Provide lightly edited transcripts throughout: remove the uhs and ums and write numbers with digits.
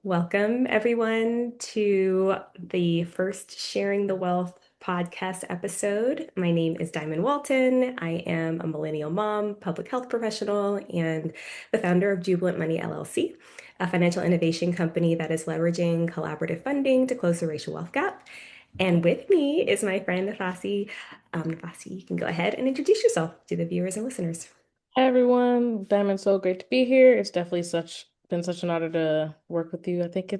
Welcome, everyone, to the first Sharing the Wealth podcast episode. My name is Diamond Walton. I am a millennial mom, public health professional, and the founder of Jubilant Money LLC, a financial innovation company that is leveraging collaborative funding to close the racial wealth gap. And with me is my friend Nafasi. Nafasi, you can go ahead and introduce yourself to the viewers and listeners. Hi everyone, Diamond, so great to be here. It's definitely such an honor to work with you. I think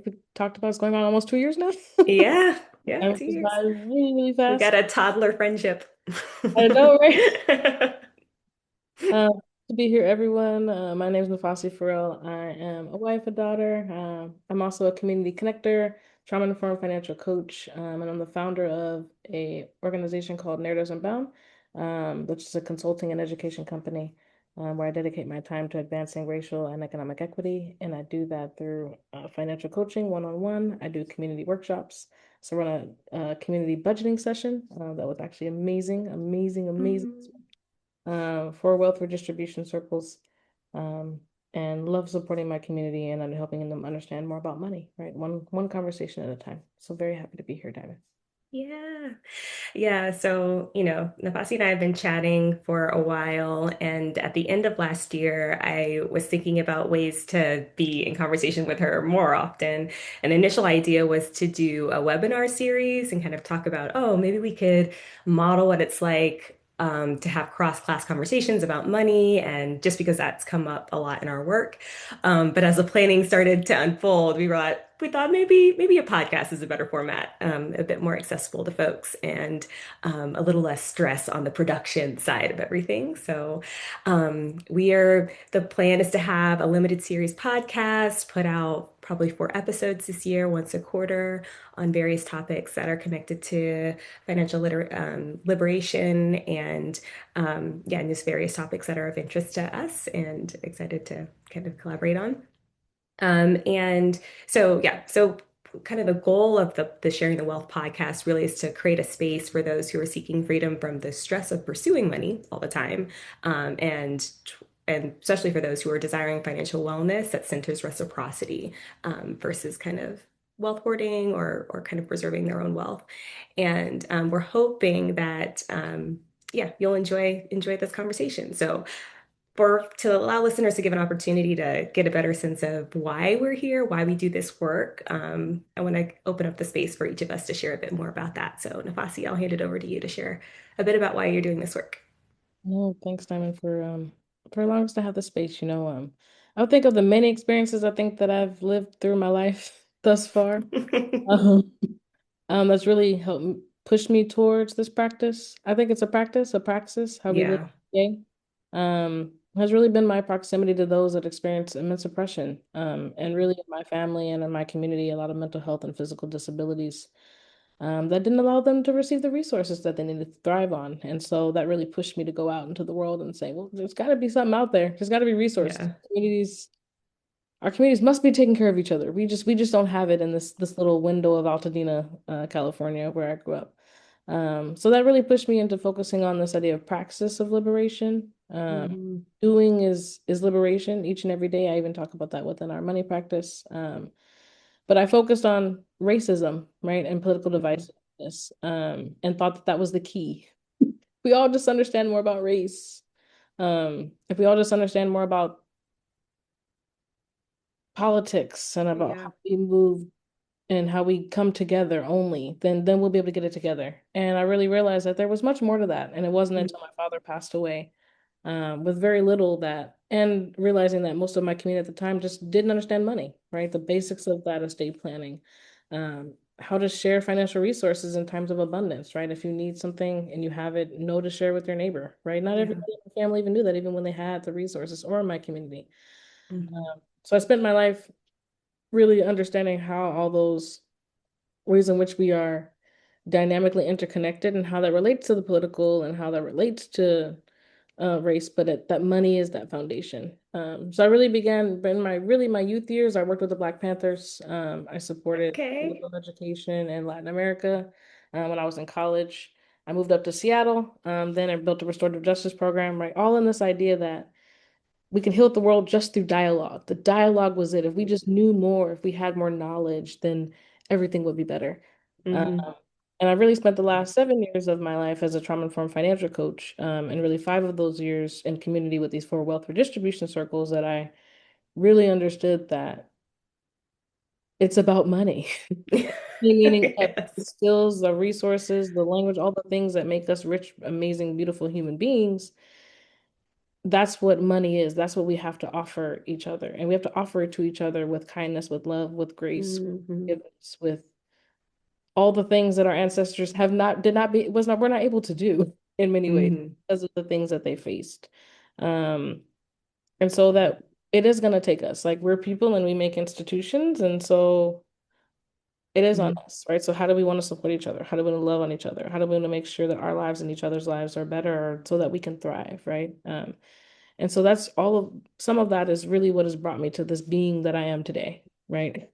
we talked about it's going on almost 2 years now. Yeah, yeah, Time goes 2 years. by really, really We got fast. a toddler friendship. I know, right? Um, to be here, everyone. My name is Nafasi Farrell. I am a wife, a daughter. I'm also a community connector, trauma-informed financial coach, and I'm the founder of a organization called Narratives Unbound, which is a consulting and education company where I dedicate my time to advancing racial and economic equity. And I do that through financial coaching, one-on-one. I do community workshops. So I run a community budgeting session that was actually amazing, amazing, amazing Mm. for wealth redistribution circles, um, and love supporting my community and helping them understand more about money, right? One conversation at a time. So very happy to be here, Diamond. Yeah. Yeah. So, Nafasi and I have been chatting for a while. And at the end of last year, I was thinking about ways to be in conversation with her more often. And the initial idea was to do a webinar series and kind of talk about, oh, maybe we could model what it's like. To have cross-class conversations about money, and just because that's come up a lot in our work. But as the planning started to unfold, we thought maybe a podcast is a better format, a bit more accessible to folks, and a little less stress on the production side of everything. So the plan is to have a limited series podcast, put out probably 4 episodes this year, once a quarter, on various topics that are connected to liberation and yeah, and just various topics that are of interest to us and excited to kind of collaborate on. And so, yeah, so kind of the goal of the Sharing the Wealth podcast really is to create a space for those who are seeking freedom from the stress of pursuing money all the time, and especially for those who are desiring financial wellness that centers reciprocity, versus kind of wealth hoarding or kind of preserving their own wealth. And we're hoping that yeah, you'll enjoy this conversation. So for to allow listeners to give an opportunity to get a better sense of why we're here, why we do this work. I want to open up the space for each of us to share a bit more about that. So, Nafasi, I'll hand it over to you to share a bit about why you're doing this work. No, thanks, Diamond, for allowing us to have the space. I would think of the many experiences I think that I've lived through my life thus far. Um, that's really push me towards this practice. I think it's a praxis, how we live Yeah. today. Has really been my proximity to those that experience immense oppression. And really in my family and in my community, a lot of mental health and physical disabilities, that didn't allow them to receive the resources that they needed to thrive on. And so that really pushed me to go out into the world and say, well, there's got to be something out there. There's got to be resources. Yeah. Our communities must be taking care of each other. We just don't have it in this little window of Altadena, California, where I grew up. So that really pushed me into focusing on this idea of praxis of liberation. Mhm. Doing is liberation each and every day. I even talk about that within our money practice. But I focused on racism, right, and political Mhm. divisiveness, and thought that that was the key. We all just understand more about race. If we all just understand more about politics and about Yeah. how we move and how we come together only, then we'll be able to get it together. And I really realized that there was much more to that. And it wasn't until my father passed away, with very little that, and realizing that most of my community at the time just didn't understand money, right? The basics of that estate planning, how to share financial resources in times of abundance, right? If you need something and you have it, know to share with your neighbor, right? Not Yeah. everybody in the family even knew that, even when they had the resources, or in my community. Mhm. So I spent my life really understanding how all those ways in which we are dynamically interconnected and how that relates to the political and how that relates to race, but that money is that foundation. So I really began in my youth years. I worked with the Black Panthers. I supported Okay. political education in Latin America. When I was in college, I moved up to Seattle. Then I built a restorative justice program, right? All in this idea that we can heal the world just through dialogue. The dialogue was it. If we just knew more, if we had more knowledge, then everything would be better. Um, Hmm. and I really spent the last 7 years of my life as a trauma-informed financial coach, and really 5 of those years in community with these 4 wealth redistribution circles that I really understood that it's about money. Meaning that the Yes. skills, the resources, the language, all the things that make us rich, amazing, beautiful human beings, that's what money is. That's what we have to offer each other. And we have to offer it to each other with kindness, with love, with grace, with Hmm. forgiveness, with all the things that our ancestors have not, did not be, was not, we're not able to do in many ways Hmm. because of the things that they faced. Um, and so that it is going to take us. Like we're people and we make institutions. And so it is on Hmm. us, right? So how do we want to support each other? How do we want to love on each other? How do we want to make sure that our lives and each other's lives are better so that we can thrive, right? And so that's all of some of that is really what has brought me to this being that I am today, right?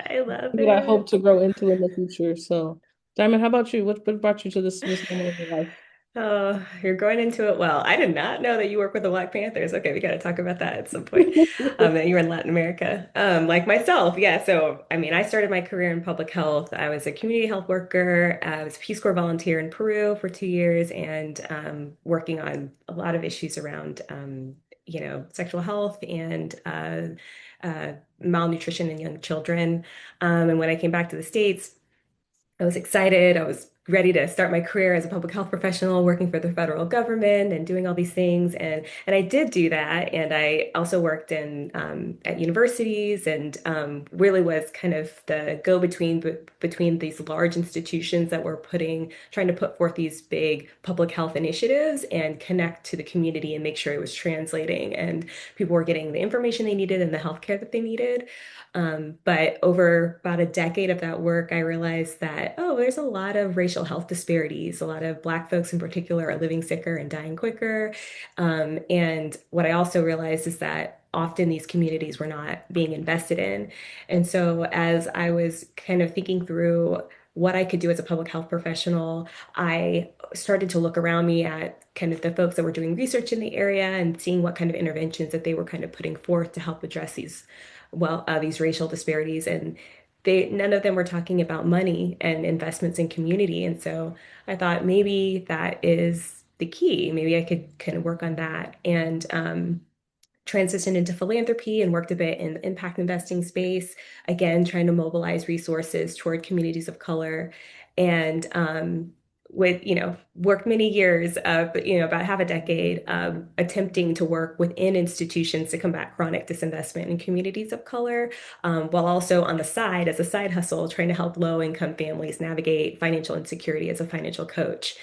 I love What I hope it. to grow into in the future. So, Diamond, how about you? What brought you to this moment in your life? Oh, you're going into it well. I did not know that you work with the Black Panthers. Okay, we got to talk about that at some point. That you're in Latin America. Like myself, yeah. So, I mean, I started my career in public health. I was a community health worker. I was a Peace Corps volunteer in Peru for 2 years and working on a lot of issues around, sexual health and malnutrition in young children. And when I came back to the States, I was excited. I was ready to start my career as a public health professional, working for the federal government and doing all these things. And I did do that. And I also worked in at universities and really was kind of the go-between between these large institutions that were trying to put forth these big public health initiatives and connect to the community and make sure it was translating and people were getting the information they needed and the healthcare that they needed. But over about a decade of that work, I realized that, oh, there's a lot of racial health disparities. A lot of Black folks in particular are living sicker and dying quicker. And what I also realized is that often these communities were not being invested in. And so as I was kind of thinking through what I could do as a public health professional, I started to look around me at kind of the folks that were doing research in the area and seeing what kind of interventions that they were kind of putting forth to help address these racial disparities. And none of them were talking about money and investments in community. And so I thought maybe that is the key. Maybe I could kind of work on that and transitioned into philanthropy and worked a bit in the impact investing space, again, trying to mobilize resources toward communities of color. And worked many years about half a decade attempting to work within institutions to combat chronic disinvestment in communities of color, while also on the side, as a side hustle, trying to help low-income families navigate financial insecurity as a financial coach.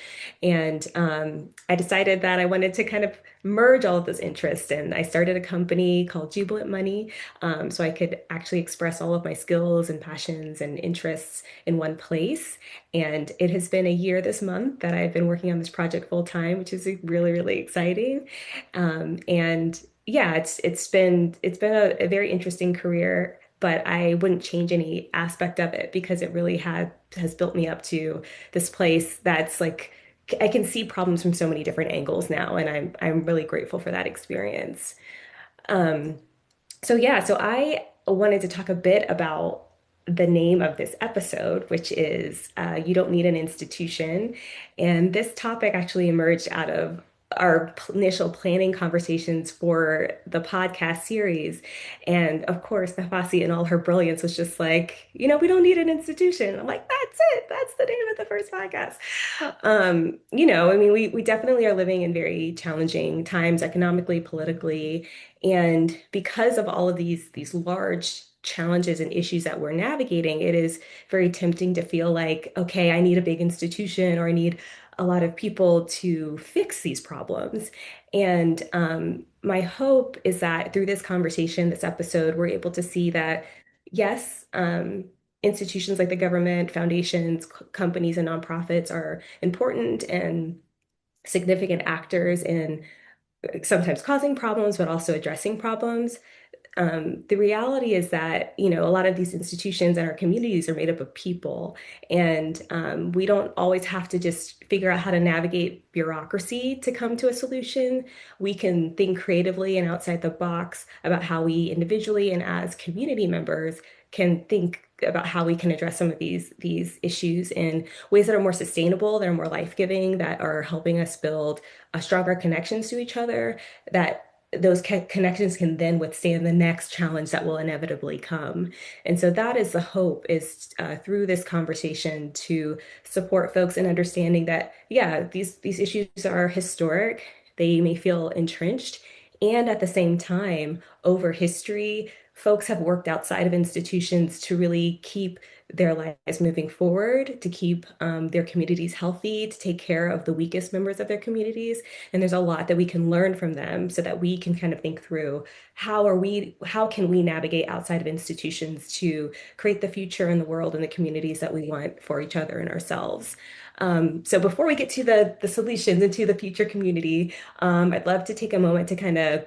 And I decided that I wanted to kind of merge all of those interests. And I started a company called Jubilant Money, so I could actually express all of my skills and passions and interests in one place. And it has been a year this month that I've been working on this project full time, which is really, really exciting. And yeah, it's been a very interesting career, but I wouldn't change any aspect of it because it really has built me up to this place that's like I can see problems from so many different angles now, and I'm really grateful for that experience. Um, so yeah, so I wanted to talk a bit about the name of this episode, which is You Don't Need an Institution. And this topic actually emerged out of our initial planning conversations for the podcast series. And of course, Nafasi in all her brilliance was just like, we don't need an institution. I'm like, that's it. That's the name of the first podcast. I mean, we definitely are living in very challenging times economically, politically. And because of all of these large challenges and issues that we're navigating, it is very tempting to feel like, okay, I need a big institution or I need a lot of people to fix these problems. And my hope is that through this conversation, this episode, we're able to see that, yes, institutions like the government, foundations, companies, and nonprofits are important and significant actors in sometimes causing problems, but also addressing problems. The reality is that, a lot of these institutions and our communities are made up of people, and we don't always have to just figure out how to navigate bureaucracy to come to a solution. We can think creatively and outside the box about how we individually and as community members can think about how we can address some of these issues in ways that are more sustainable, that are more life-giving, that are helping us build stronger connections to each other, that those connections can then withstand the next challenge that will inevitably come. And so that is the hope, is through this conversation to support folks in understanding that, yeah, these issues are historic. They may feel entrenched. And at the same time, over history, folks have worked outside of institutions to really keep their lives moving forward, to keep their communities healthy, to take care of the weakest members of their communities. And there's a lot that we can learn from them so that we can kind of think through how can we navigate outside of institutions to create the future and the world and the communities that we want for each other and ourselves. So before we get to the solutions and to the future community, I'd love to take a moment to kind of,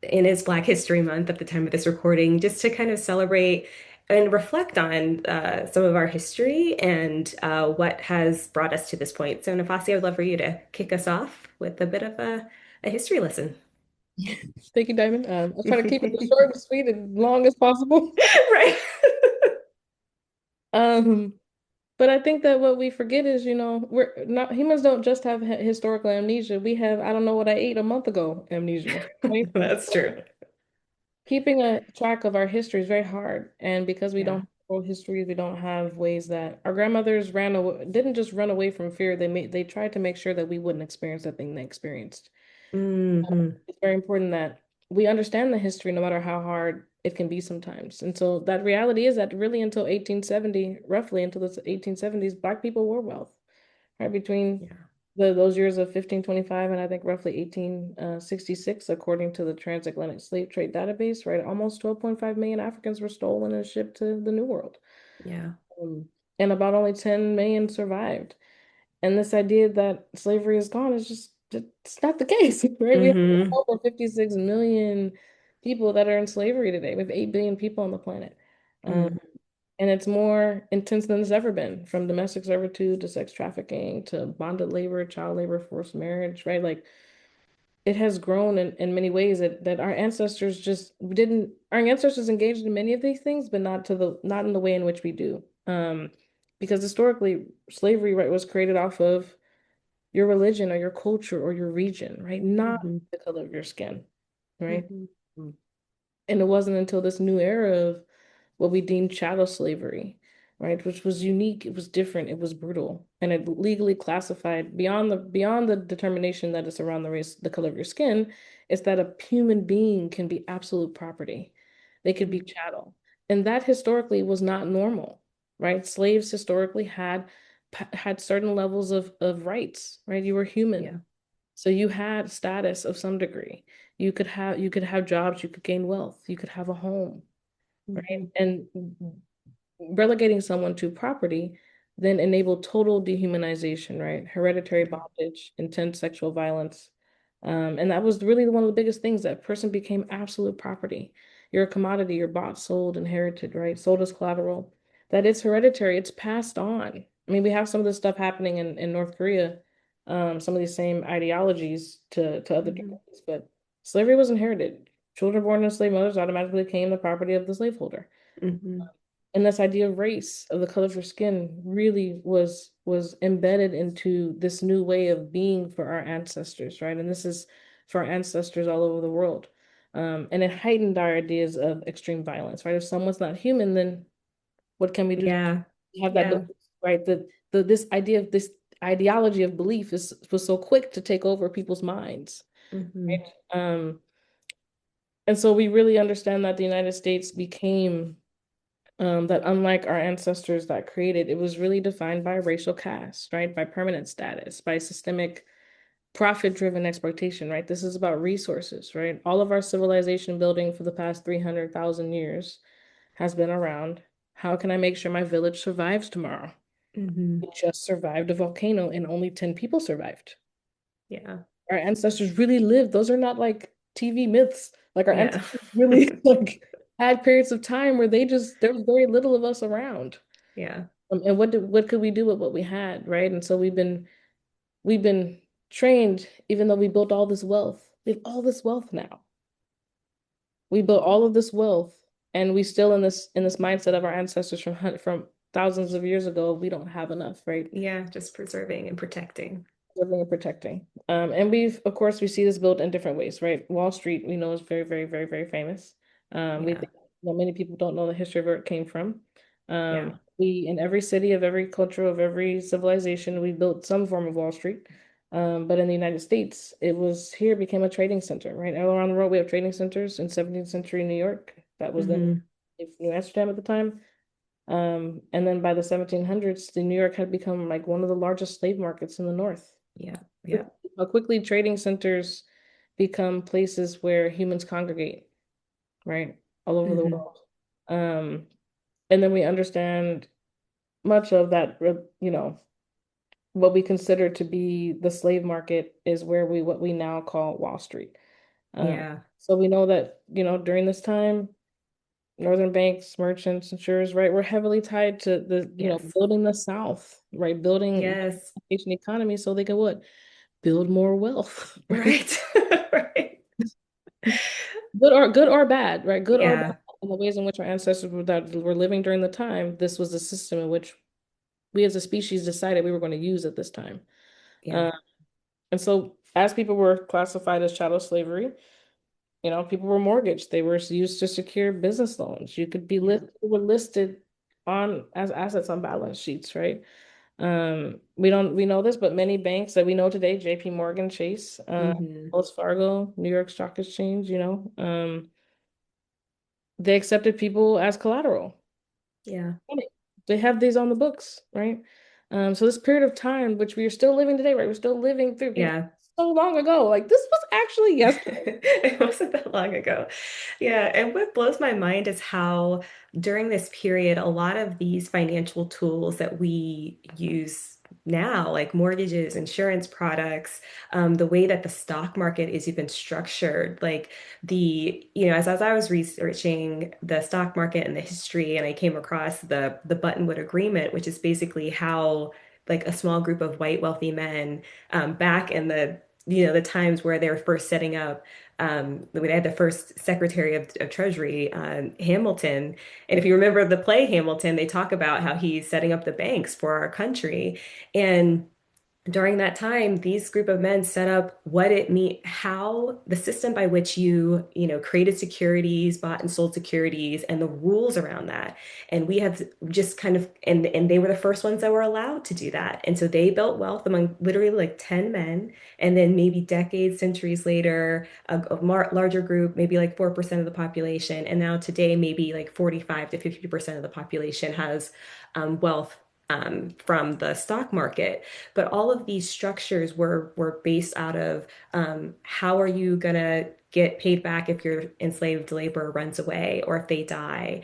in its Black History Month at the time of this recording, just to kind of celebrate and reflect on some of our history and what has brought us to this point. So, Nafasi, I would love for you to kick us off with a bit of a history lesson. Thank you, Diamond. I'll try to keep it as short and sweet and long as possible. Right. Um, but I think that what we forget is, we're not humans don't just have historical amnesia. We have, I don't know what I ate a month ago amnesia, right? That's true. Keeping a track of our history is very hard. And because we don't Yeah. have oral histories, we don't have ways that our grandmothers ran away, didn't just run away from fear. They tried to make sure that we wouldn't experience the thing they experienced. Hmm. It's very important that we understand the history no matter how hard it can be sometimes. And so that reality is that really until 1870, roughly until the 1870s, Black people were wealth, right? Between Yeah. those years of 1525 and I think roughly 1866, according to the Transatlantic Slave Trade Database, right? Almost 12.5 million Africans were stolen and shipped to the New World. Yeah. Um, and about only 10 million survived. And this idea that slavery is gone is just it's not the case, right? We have Hmm. over 56 million people that are in slavery today. We have 8 billion people on the planet. Um, Hmm. and it's more intense than it's ever been, from domestic servitude to sex trafficking to bonded labor, child labor, forced marriage, right? Like it has grown in many ways that our ancestors just didn't, our ancestors engaged in many of these things, but not in the way in which we do. Because historically, slavery, right, was created off of your religion or your culture or your region, right? Not Hmm. the color of your skin, right? Hmm. Mm. And it wasn't until this new era of what we deemed chattel slavery, right, which was unique, it was different, it was brutal, and it legally classified beyond the determination that it's around the race, the color of your skin, it's that a human being can be absolute property. They could be chattel. And that historically was not normal, right? Slaves historically had certain levels of rights, right? You were human. Yeah. So you had status of some degree. You could have jobs, you could gain wealth, you could have a home, right? Hmm. And relegating someone to property then enabled total dehumanization, right? Hereditary Yeah. bondage, intense sexual violence. And that was really one of the biggest things. That person became absolute property. You're a commodity, you're bought, sold, inherited, right? Sold as collateral. That it's hereditary, it's passed on. I mean, we have some of this stuff happening in North Korea, some of these same ideologies to other Hmm. communities, but slavery was inherited. Children born to slave mothers automatically became the property of the slaveholder. Hmm. And this idea of race, of the color of your skin, really was embedded into this new way of being for our ancestors, right? And this is for our ancestors all over the world. And it heightened our ideas of extreme violence, right? If someone's not human, then what can we do to Yeah. have that Yeah. belief, right? This idea of this ideology of belief was so quick to take over people's minds, Hmm. right? And so we really understand that the United States became that unlike our ancestors that created, it was really defined by racial caste, right? By permanent status, by systemic profit-driven exploitation, right? This is about resources, right? All of our civilization building for the past 300,000 years has been around. How can I make sure my village survives tomorrow? Hmm. It just survived a volcano and only 10 people survived. Yeah. Our ancestors really lived. Those are not like TV myths. Like our Yeah. ancestors really like had periods of time where there was very little of us around. Yeah. And what could we do with what we had, right? And so we've been trained, even though we built all this wealth. We have all this wealth now. We built all of this wealth, and we still in this mindset of our ancestors from thousands of years ago. We don't have enough, right? Yeah, just preserving and protecting. Living and protecting. And of course, we see this built in different ways, right? Wall Street, we know is very, very, very, very famous. We Yeah. think many people don't know the history of where it came from. Yeah. In every city of every culture of every civilization, we built some form of Wall Street. But in the United States, it was here it became a trading center, right? All around the world, we have trading centers in 17th century New York. That was then Hmm. New Amsterdam at the time. And then by the 1700s, the New York had become like one of the largest slave markets in the North. Yeah. Yeah. How quickly trading centers become places where humans congregate, right? All over the Hmm. world. Um, and then we understand much of that, what we consider to be the slave market is what we now call Wall Street. Uh, Yeah. so we know that, during this time, Northern banks, merchants, insurers, right, we're heavily tied to Yes. building the South, right? Building Yes. Asian economy so they can what? Build more wealth, right? Right. Right. Good or bad, right? Good or bad. Yeah. In the ways in which our ancestors were living during the time, this was the system in which we as a species decided we were going to use at this time. Yeah. Uh, and so as people were classified as chattel slavery, people were mortgaged. They were used to secure business loans. You could be Yeah. were listed on as assets on balance sheets, right? We know this, but many banks that we know today, JP Morgan, Chase, Hmm. Wells Fargo, New York Stock Exchange, they accepted people as collateral. Yeah. Money. They have these on the books, right? So this period of time, which we are still living today, right? We're still living through Yeah. so long ago. Like this was actually yesterday. It wasn't that long ago. Yeah, and what blows my mind is how during this period, a lot of these financial tools that we use now, like mortgages, insurance products, the way that the stock market is even structured, like as I was researching the stock market and the history, and I came across the Buttonwood Agreement, which is basically how like a small group of white wealthy men back in the times where they were first setting up they had the first Secretary of Treasury, Hamilton. And if you remember the play Hamilton, they talk about how he's setting up the banks for our country. And during that time, these group of men set up what it mean, how the system by which created securities, bought and sold securities, and the rules around that. And we have just kind of, and they were the first ones that were allowed to do that. And so they built wealth among literally like 10 men. And then maybe decades, centuries later, a larger group, maybe like 4% of the population. And now today, maybe like 45 to 50% of the population has wealth from the stock market. But all of these structures were based out of how are you gonna get paid back if your enslaved labor runs away or if they die?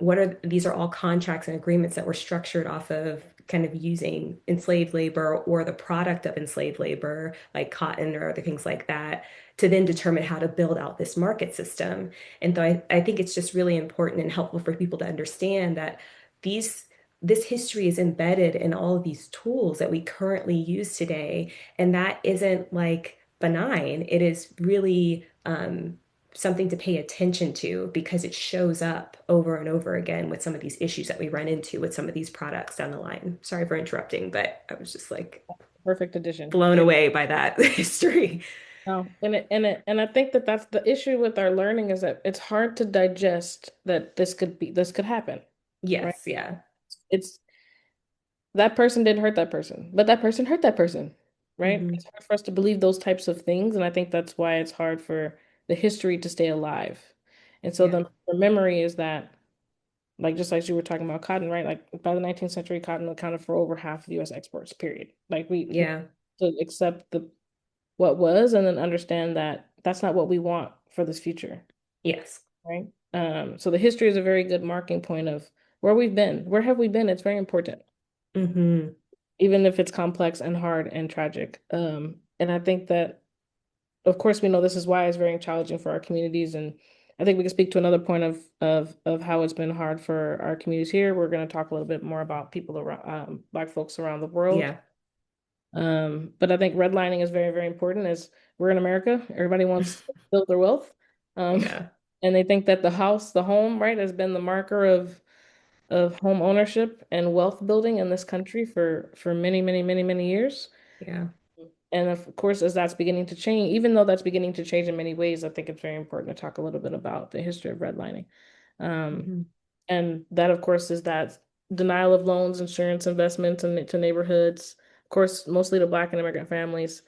What are these are all contracts and agreements that were structured off of kind of using enslaved labor or the product of enslaved labor, like cotton or other things like that, to then determine how to build out this market system. And so I think it's just really important and helpful for people to understand that these this history is embedded in all of these tools that we currently use today. And that isn't like benign. It is really something to pay attention to because it shows up over and over again with some of these issues that we run into with some of these products down the line. Sorry for interrupting, but I was just like Perfect addition. blown Yeah. away by that history. No, and I think that that's the issue with our learning is that it's hard to digest that this could happen, right? Yes, yeah. It's that person didn't hurt that person, but that person hurt that person, right? Hmm. It's hard for us to believe those types of things, and I think that's why it's hard for the history to stay alive. And so Yeah, the memory is that, like just like you were talking about cotton, right? Like by the 19th century, cotton accounted for over half of U.S. exports, period. Like we yeah, to accept the what was and then understand that that's not what we want for this future, yes. right? So the history is a very good marking point of where we've been. Where have we been? It's very important, Hmm. even if it's complex and hard and tragic. And I think that of course, we know this is why it's very challenging for our communities, and I think we can speak to another point of how it's been hard for our communities here. We're going to talk a little bit more about people around Black folks around the world. Yeah. But I think redlining is very, very important as we're in America. Everybody wants to build their wealth. Um, Yeah. and they think that the house, the home, right, has been the marker of home ownership and wealth building in this country for many, many, many, many years. Yeah. And of course, as that's beginning to change, even though that's beginning to change in many ways, I think it's very important to talk a little bit about the history of redlining. Um, Hmm. and that, of course, is that denial of loans, insurance, investments to neighborhoods, of course, mostly to Black and immigrant families.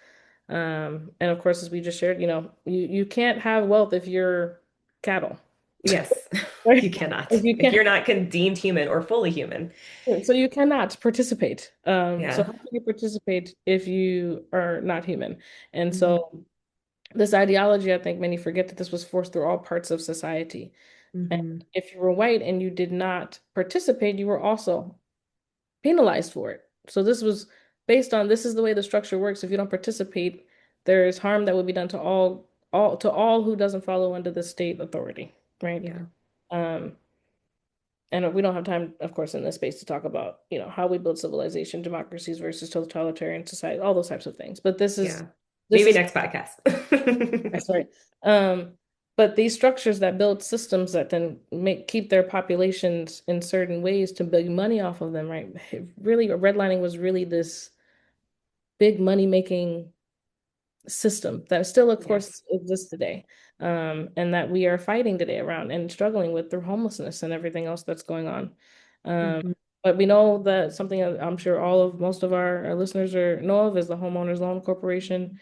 And of course, as we just shared, you can't have wealth if you're cattle, Yes. right? You cannot. If you If can't, you're not deemed human or fully human. so you cannot participate. So Yeah. how can you participate if you are not human? And Hmm. so this ideology, I think many forget that this was forced through all parts of society. And Hmm. if you were white and you did not participate, you were also penalized for it. So this was based on this is the way the structure works. If you don't participate, there is harm that would be done to all who doesn't follow under the state authority, right? Yeah. Um, and we don't have time, of course, in this space to talk about, how we build civilization, democracies versus totalitarian society, all those types of things. But this is Yeah. this Maybe is next podcast. that's right. Um, but these structures that build systems that then keep their populations in certain ways to make money off of them, right? Really, redlining was really this big money making system that still, of course, Yes. exists today, and that we are fighting today around and struggling with through homelessness and everything else that's going on. Um, Hmm. but we know that something that I'm sure most of our listeners know of is the Homeowners Loan Corporation,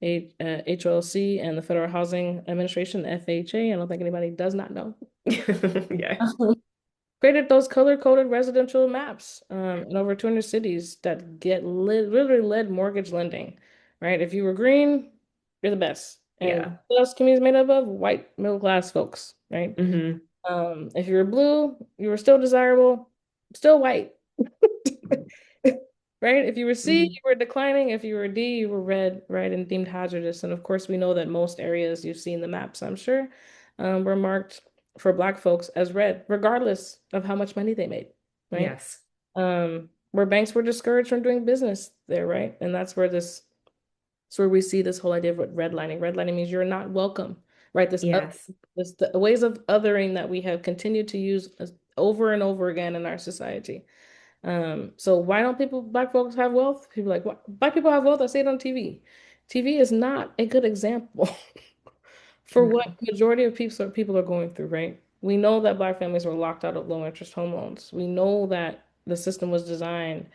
HOLC, and the Federal Housing Administration, FHA. I don't think anybody does not know. Yeah. Created those color-coded residential maps in over 200 cities that literally led mortgage lending, right? If you were green, you're the best. And Yeah. what else community is made up of? White middle-class folks, right? Hmm. If you were blue, you were still desirable, still white. Right? If you were C, Hmm. you were declining. If you were D, you were red, right, and deemed hazardous. And of course, we know that most areas you've seen the maps, I'm sure, were marked for Black folks as red, regardless of how much money they made, right? Yes. Where banks were discouraged from doing business there, right? And that's where we see this whole idea of what redlining. Redlining means you're not welcome, right? Yes. The ways of othering that we have continued to use over and over again in our society. So why don't Black folks have wealth? People are like, what? Black people have wealth. I see it on TV. TV is not a good example for what No. majority of people are going through, right? We know that Black families were locked out of low interest home loans. We know that the system was designed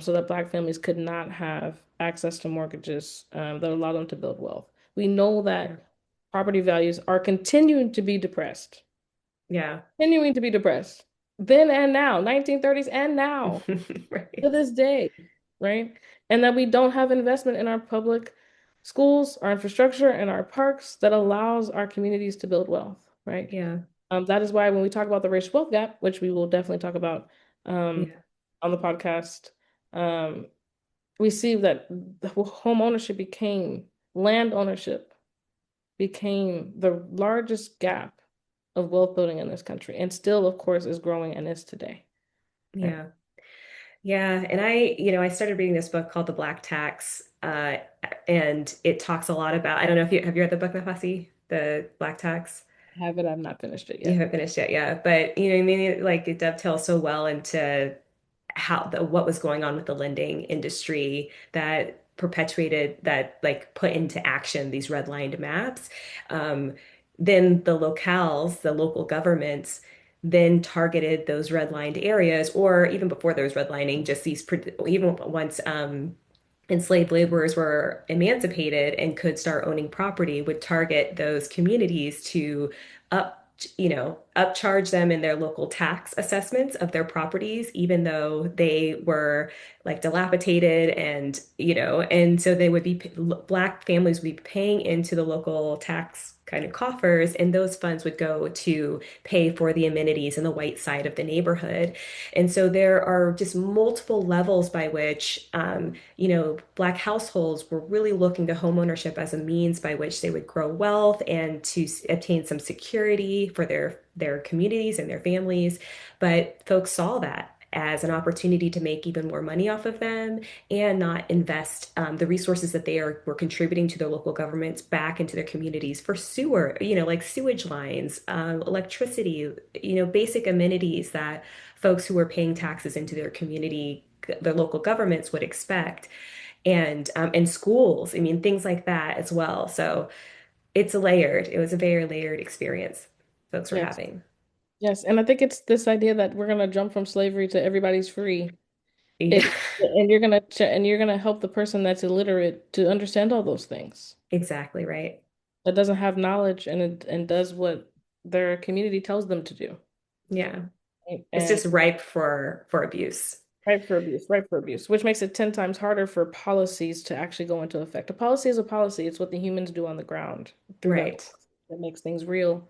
so that Black families could not have access to mortgages that allow them to build wealth. We know Yeah. that property values are Yeah. continuing to be depressed, then and now, 1930s and now to Right. this day, right? And that we don't have investment in our public schools, our infrastructure, and our parks that allows our communities to build wealth, right? Yeah. That is why when we talk about the racial wealth gap, which we will definitely talk about um, Yeah. on the podcast, um, we see that home ownership land ownership became the largest gap of wealth building in this country, and still, of course, is growing and is today. Right? Yeah. Yeah. And I started reading this book called The Black Tax. And it talks a lot about, I don't know if have you read the book, Nafasi, The Black Tax? Have it? I've not finished it You yet. haven't finished it yet, but I mean, it dovetails so well into what was going on with the lending industry that perpetuated that, like put into action these redlined maps. Um, then the local governments, then targeted those redlined areas, or even before there was redlining, just even once enslaved laborers were emancipated and could start owning property, would target those communities to upcharge them in their local tax assessments of their properties, even though they were like dilapidated, and so they would be Black families would be paying into the local tax kind of coffers, and those funds would go to pay for the amenities in the white side of the neighborhood. And so there are just multiple levels by which, Black households were really looking to homeownership as a means by which they would grow wealth and to obtain some security for their communities and their families. But folks saw that as an opportunity to make even more money off of them and not invest the resources that were contributing to their local governments back into their communities for sewer, like sewage lines, electricity, basic amenities that folks who were paying taxes into their community, their local governments would expect, and schools. I mean, things like that as well. So it's layered. It was a very layered experience folks were Yes. having. Yes. And I think it's this idea that we're gonna jump from slavery to everybody's free. Yeah, It and you're gonna help the person that's illiterate to understand all those things. exactly right. That doesn't have knowledge and does what their community tells them to do. Yeah. Right? It's And just ripe for abuse. right for abuse, which makes it 10 times harder for policies to actually go into effect. A policy is a policy. It's what the humans do on the ground through that Right. that makes things real,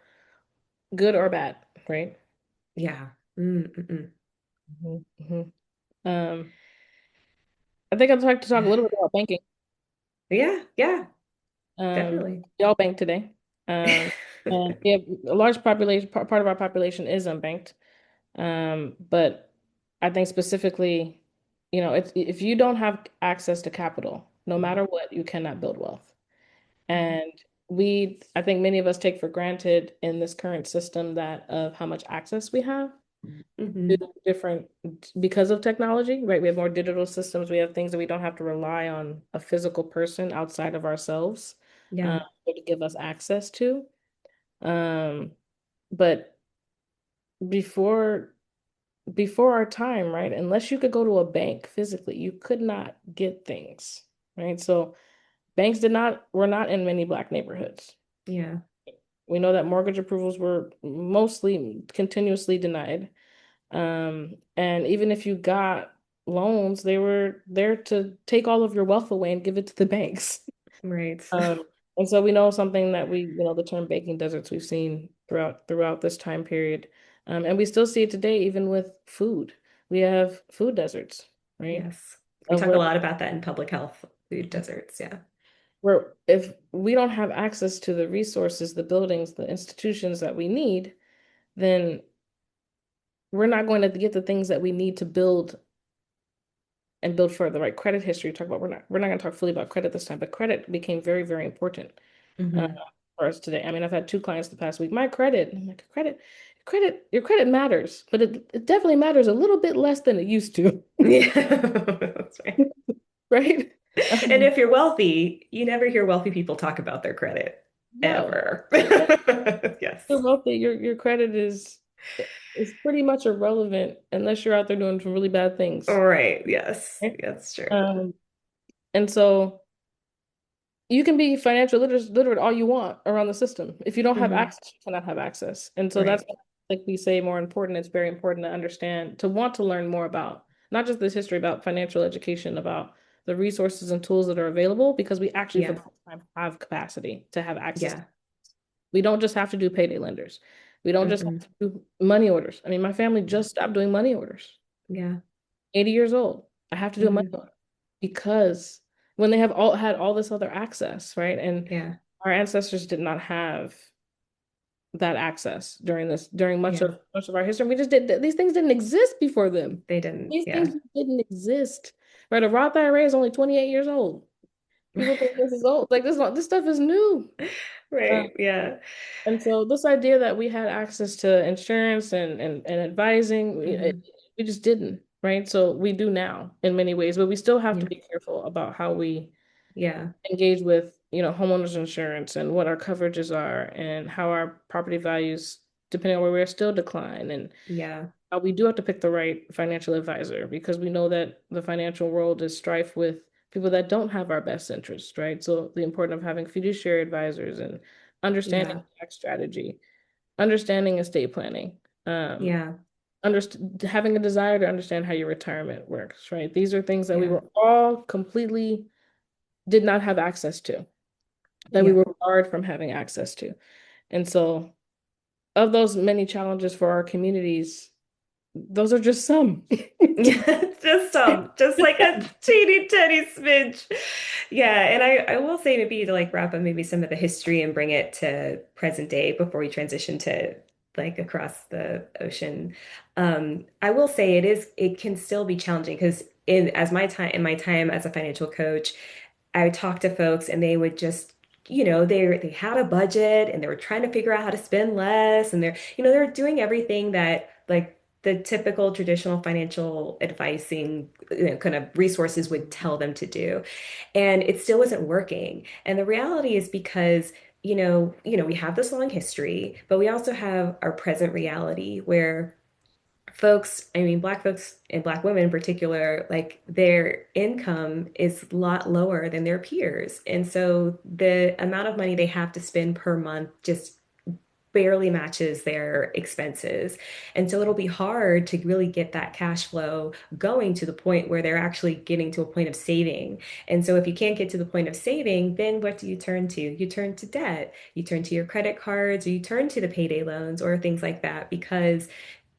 good or bad, right? Yeah. Mm-mm. Mhm, mhm. Um, I think I'd like to talk a little bit about banking. Yeah, yeah, Um, definitely. we all bank today. And we have a large population, part of our population is unbanked. But I think specifically, if you don't have access to capital, no matter what, you cannot build wealth. And I think many of us take for granted in this current system that of how much access we have to Hmm. different because of technology, right? We have more digital systems. We have things that we don't have to rely on a physical person outside of ourselves Yeah, to give us access to. Um, but before before our time, right? Unless you could go to a bank physically, you could not get things, right? So banks were not in many Black neighborhoods. yeah, We know that mortgage approvals were mostly continuously denied. And even if you got loans, they were there to take all of your wealth away and give it to the banks. right. Um, and so we know something that the term banking deserts we've seen throughout this time period. And we still see it today, even with food. We have food deserts, right? Yes. We Of talk a whatever lot about that in public health, food deserts. Yeah. where if we don't have access to the resources, the buildings, the institutions that we need, then we're not going to get the things that we need to build and build further, right? Credit history, talk about we're not going to talk fully about credit this time, but credit became very, very important uh, Hmm. for us today. I mean, I've had two clients the past week. My credit, I'm like, your credit matters, but it definitely matters a little bit less than it used to, Yeah, that's right. right? And if you're wealthy, you never hear wealthy people talk about their credit No, ever. you're Yes. wealthy, your credit is pretty much irrelevant unless you're out there doing some really bad things. All right. Yes. Right? That's true. Um, and so you can be financial literate all you want around the system. If you don't have Hmm. access, you cannot have access. And so that's Right. like we say more important. It's very important to understand, to want to learn more about not just this history about financial education, about the resources and tools that are available, because we actually for the Yeah. first time have capacity to have access. Yeah. We don't just have to do payday lenders. We don't just have Hmm. to do money orders. I mean, my family just stopped doing money orders. Yeah. 80 years old. I have to do a money Hmm. order because when they have all had all this other access, right? And Yeah. our ancestors did not have that access during Yeah. much of our history. We just did these things didn't exist before them. They didn't. These things Yeah. didn't exist. Right? A Roth IRA is only 28 years old. People think this is old. Like this stuff is new. Uh, Right. Yeah. and so this idea that we had access to insurance and advising, Hmm. we just didn't, right? So we do now in many ways, but we still have to Yeah. be careful about how we Yeah. engage with, homeowners insurance and what our coverages are and how our property values, depending on where we're, still decline. And Yeah. we do have to pick the right financial advisor because we know that the financial world is strife with people that don't have our best interest, right? So the importance of having fiduciary advisors and understanding Yeah. tax strategy, understanding estate planning, um, Yeah. having a desire to understand how your retirement works, right? These are things that we Yeah. were all completely did not have access to. that we Yeah. were barred from having access to. And so, of those many challenges for our communities, those are just some. Yeah, just like a teeny tiny smidge. Yeah, and I will say maybe to like wrap up maybe some of the history and bring it to present day before we transition to like across the ocean. I will say it can still be challenging because in my time as a financial coach, I would talk to folks and they would just they had a budget and they were trying to figure out how to spend less and they're doing everything that like the typical traditional financial advising kind of resources would tell them to do. And it still wasn't working. And the reality is because, we have this long history, but we also have our present reality where Black folks and Black women in particular, like their income is a lot lower than their peers. And so the amount of money they have to spend per month just barely matches their expenses. And so it'll be hard to really get that cash flow going to the point where they're actually getting to a point of saving. And so if you can't get to the point of saving, then what do you turn to? You turn to debt, you turn to your credit cards, or you turn to the payday loans or things like that because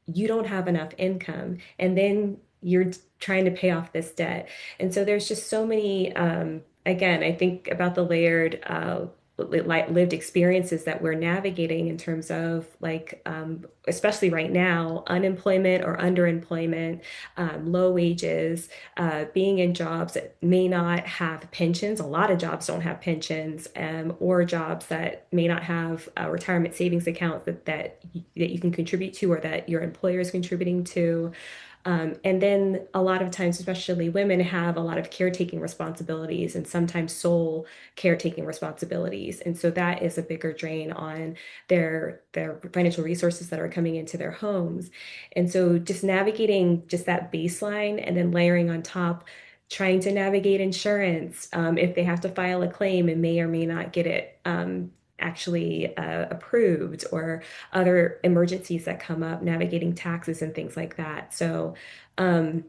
you don't have enough income. And then you're trying to pay off this debt. And so there's just so many, again, I think about the layered, lived experiences that we're navigating in terms of like, especially right now, unemployment or underemployment, low wages, being in jobs that may not have pensions. A lot of jobs don't have pensions, or jobs that may not have a retirement savings account that you can contribute to or that your employer is contributing to. And then a lot of times, especially women, have a lot of caretaking responsibilities and sometimes sole caretaking responsibilities. And so that is a bigger drain on their financial resources that are coming into their homes. And so just navigating just that baseline and then layering on top, trying to navigate insurance, if they have to file a claim and may or may not get it actually approved, or other emergencies that come up, navigating taxes and things like that. So, um,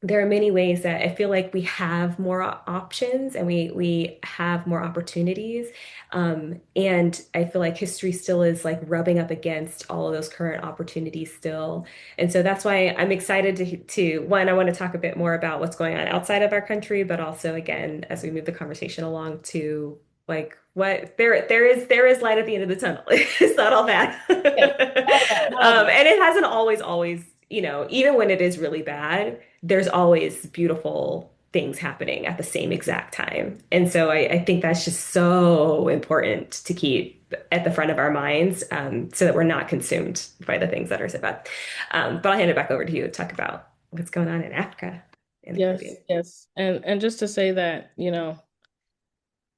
there are many ways that I feel like we have more options and we have more opportunities. And I feel like history still is like rubbing up against all of those current opportunities still. And so that's why I'm excited to one, I want to talk a bit more about what's going on outside of our country, but also again, as we move the conversation along to like what there is light at the end of the tunnel. It's not all bad. Yes, not all bad, not all bad. And it hasn't always, even when it is really bad, there's always beautiful things happening at the same exact time. And so I think that's just so important to keep at the front of our minds, so that we're not consumed by the things that are so bad. But I'll hand it back over to you to talk about what's going on in Africa and the Yes, Caribbean. yes. And just to say that,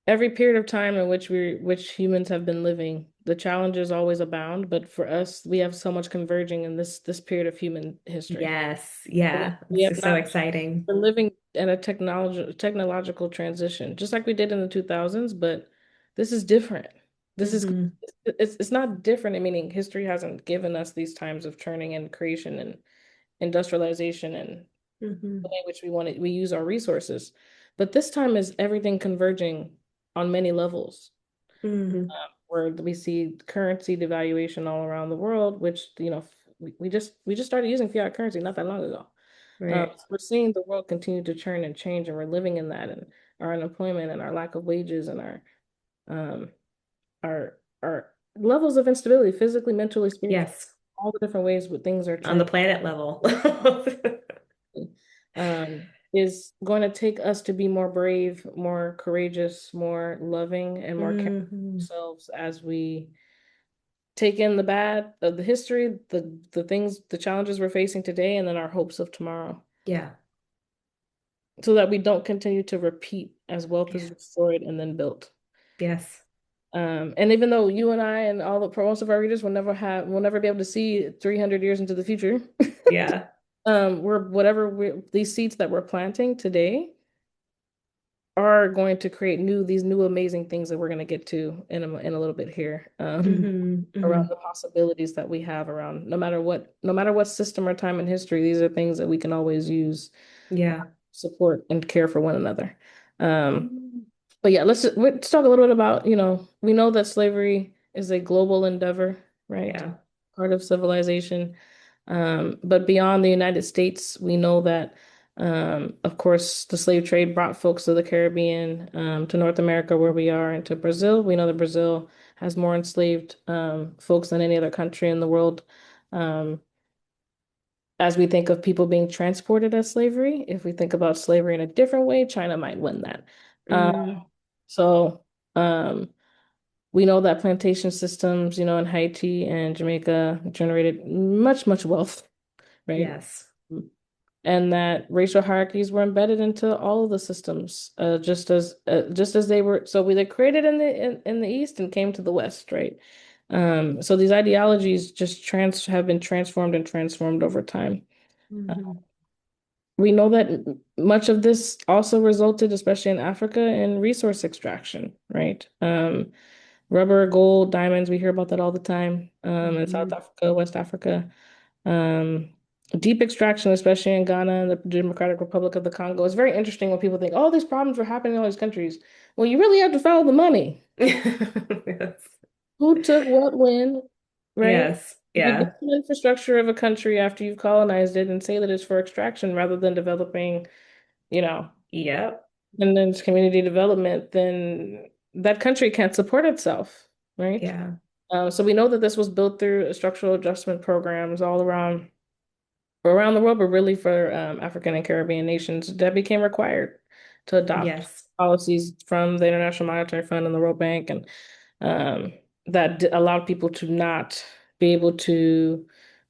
every period of time in which humans have been living, the challenges always abound, but for us, we have so much converging in this period of human history. Yes, We, yeah, we this have is so not exciting. we're living in a technological transition, just like we did in the 2000s, but this is different. This is Hmm. it's not different, meaning history hasn't given us these times of churning and creation and industrialization and the Hmm. way in which we use our resources. But this time is everything converging on many levels, Hmm. where we see currency devaluation all around the world, which, we just started using fiat currency not that long ago. Right. So we're seeing the world continue to churn and change, and we're living in that, and our unemployment and our lack of wages and um our levels of instability, physically, mentally, spiritually, Yes, all the different ways where things are on the turning. planet level. Is going to take us to be more brave, more courageous, more loving, and more caring for Hmm. ourselves as we take in the bad of the history, the things, the challenges we're facing today, and then our hopes of tomorrow, Yeah. so that we don't continue to repeat as wealth is Yeah. destroyed and then built. Yes. And even though you and I and all the most of our readers will never be able to see 300 years into the future, Yeah. these seeds that we're planting today are going to create these new amazing things that we're going to get to in a little bit here, Hmm. around Hmm. the possibilities that we have around no matter what system or time in history. These are things that we can always use, Yeah. support and care for one another. um Mhm. But yeah, let's talk a little bit about, we know that slavery is a global endeavor, right? Yeah. Part of civilization. But beyond the United States, we know that, of course, the slave trade brought folks to the Caribbean, to North America, where we are, and to Brazil. We know that Brazil has more enslaved folks than any other country in the world. Um, as we think of people being transported as slavery, if we think about slavery in a different way, China might win that. Uh, Mm, so um, we know that plantation systems, in Haiti and Jamaica generated much, much wealth, right? yes. And that racial hierarchies were embedded into all of the systems, just as they were. So they created in the East and came to the West, right? So these ideologies just trans have been transformed and transformed over time. Hmm. We know that much of this also resulted, especially in Africa, in resource extraction, right? Rubber, gold, diamonds, we hear about that all the time, in South Hmm. Africa, West Africa. Um, Deep extraction, especially in Ghana and the Democratic Republic of the Congo. It's very interesting when people think, oh, these problems are happening in all these countries. Well, you really have to follow the money. Yes. Who took what when, right? Yes. If you Yeah. get the infrastructure of a country after you've colonized it and say that it's for extraction rather than developing, you know, Yep. and then it's community development, then that country can't support itself, right? Yeah. So we know that this was built through structural adjustment programs all around the world, but really for African and Caribbean nations that became required to adopt Yes. policies from the International Monetary Fund and the World Bank, and um, that allowed people to not be able to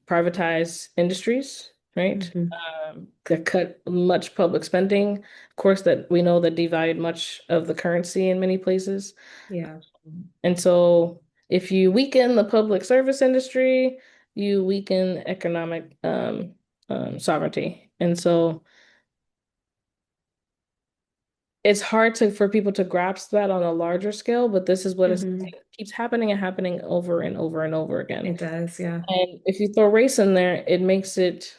privatize industries, right? Hmm. That cut much public spending. Of course, that we know that devalued much of the currency in many places. Yeah. And so if you weaken the public service industry, you weaken economic sovereignty. And so it's hard for people to grasp that on a larger scale, but this is what Hmm. keeps happening and happening over and over and over again. It does. Yeah. And if you throw race in there, it makes it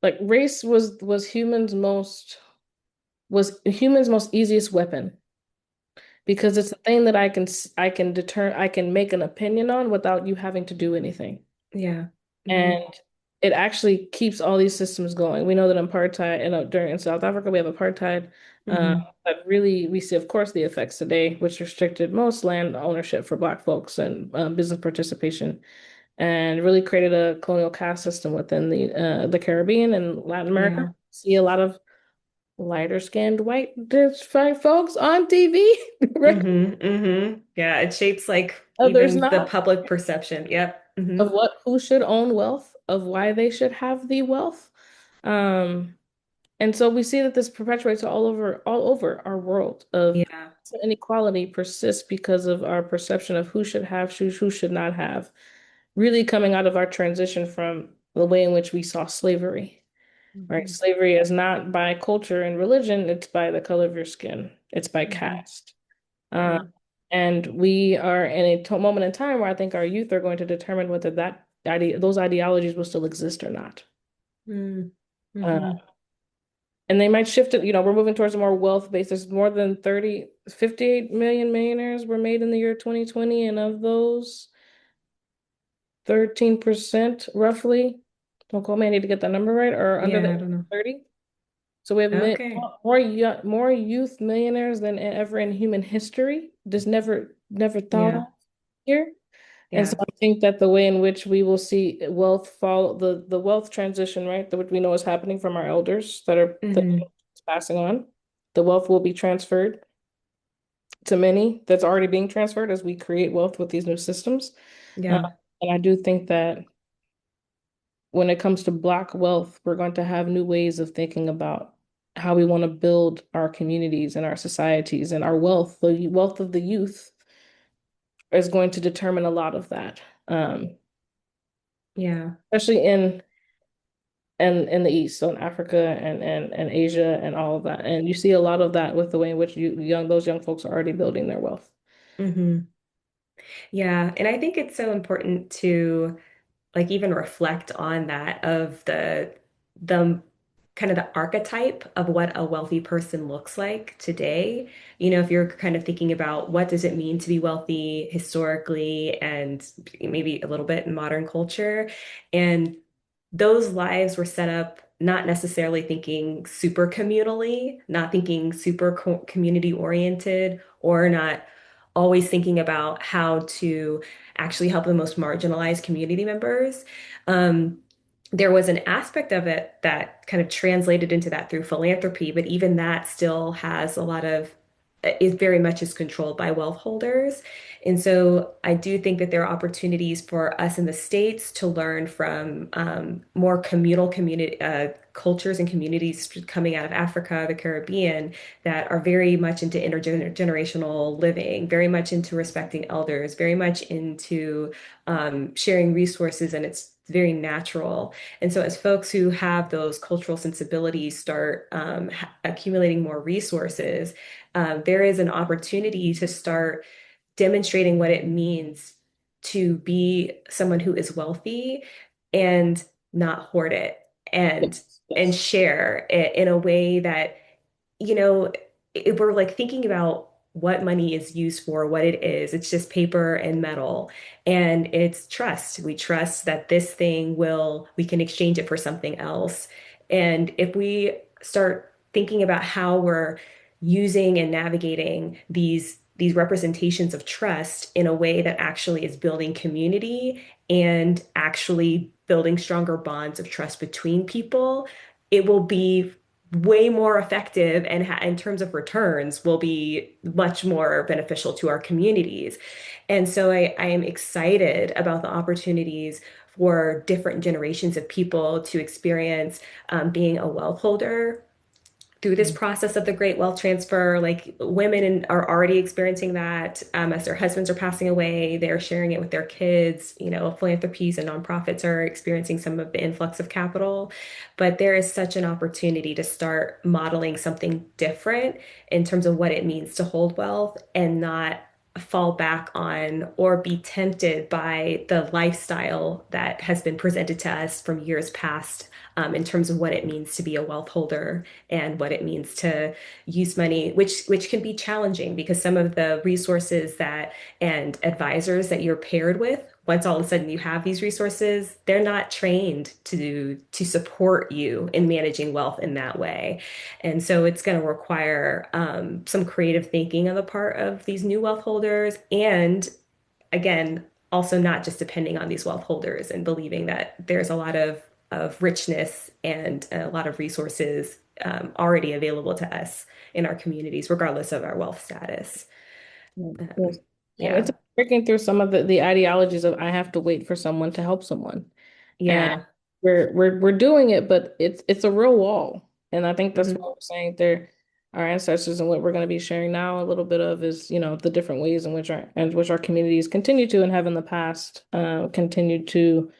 like race was humans' most easiest weapon because it's a thing that I can make an opinion on without you having to do anything. Yeah. Hmm. And it actually keeps all these systems going. We know that apartheid, during in South Africa, we have apartheid. Uh, Hmm. but really, we see, of course, the effects today, which restricted most land ownership for Black folks and business participation, and really created a colonial caste system within the Caribbean and Latin America. Yeah. See a lot of lighter skinned white folks on TV, right? Hmm. Hmm. Yeah. It shapes like Others even the not. public perception. Yep. Hmm. Of who should own wealth, of why they should have the wealth. Um, and so we see that this perpetuates all over our world of Yeah. inequality persists because of our perception of who should have, who should not have, really coming out of our transition from the way in which we saw slavery, right? Hmm. Slavery is not by culture and religion, it's by the color of your skin, it's by Hmm. caste. Uh, Yeah. and we are in a moment in time where I think our youth are going to determine whether those ideologies will still exist or not. Uh, Mm-hmm. and they might shift it, we're moving towards a more wealth-based. There's more than 58 million millionaires were made in the year 2020, and of those, 13% roughly, don't quote me, I need to get that number right, are under the Yeah. I age don't of know. 30. So we have Okay. more youth millionaires than ever in human history. Just never thought of Yeah. here. And so Yeah. I think that the way in which we will see wealth follow the wealth transition, right, that which we know is happening from our elders that Hmm. is passing on, the wealth will be transferred to many that's already being transferred as we create wealth with these new systems. Uh, Yeah. and I do think that when it comes to Black wealth, we're going to have new ways of thinking about how we want to build our communities and our societies and our wealth. The wealth of the youth is going to determine a lot of that, Yeah. especially in the East, so in Africa and Asia and all of that. And you see a lot of that with the way in which those young folks are already building their wealth. Hmm. Yeah. And I think it's so important to like even reflect on that of the kind of the archetype of what a wealthy person looks like today. If you're kind of thinking about what does it mean to be wealthy historically and maybe a little bit in modern culture. And those lives were set up not necessarily thinking super communally, not thinking super community oriented, or not always thinking about how to actually help the most marginalized community members. Um, there was an aspect of it that kind of translated into that through philanthropy, but even that still has a lot of is very much is controlled by wealth holders. And so I do think that there are opportunities for us in the States to learn from more communal community cultures and communities coming out of Africa, the Caribbean, that are very much into intergenerational living, very much into respecting elders, very much into sharing resources, and it's very natural. And so, as folks who have those cultural sensibilities start accumulating more resources, there is an opportunity to start demonstrating what it means to be someone who is wealthy and not hoard it and Yes, and yes. share it in a way that you know, if we're like thinking about what money is used for, what it is, it's just paper and metal. And it's trust. We trust that this thing we can exchange it for something else. And if we start thinking about how we're using and navigating these representations of trust in a way that actually is building community and actually building stronger bonds of trust between people, it will be way more effective and in terms of returns will be much more beneficial to our communities. And so I am excited about the opportunities for different generations of people to experience being a wealth holder through this process of the great wealth transfer. Like are already experiencing that as their husbands are passing away, they're sharing it with their kids. Philanthropies and nonprofits are experiencing some of the influx of capital, but there is such an opportunity to start modeling something different in terms of what it means to hold wealth and not fall back on or be tempted by the lifestyle that has been presented to us from years past, in terms of what it means to be a wealth holder and what it means to use money, which can be challenging because some of the resources that and advisors that you're paired with, once all of a sudden you have these resources, they're not trained to support you in managing wealth in that way. And so it's going to require some creative thinking on the part of these new wealth holders. And again, also not just depending on these wealth holders and believing that there's a lot of richness and a lot of resources already available to us in our communities, regardless of our wealth status. Yes. Yes. Um, And it's yeah, breaking through some of the ideologies of I have to wait for someone to help someone. And yeah, we're doing it, but it's a real wall. And I think that's mhm, what we're saying there. Our ancestors and what we're going to be sharing now a little bit of is, the different ways in which our communities continue to and have in the past continue to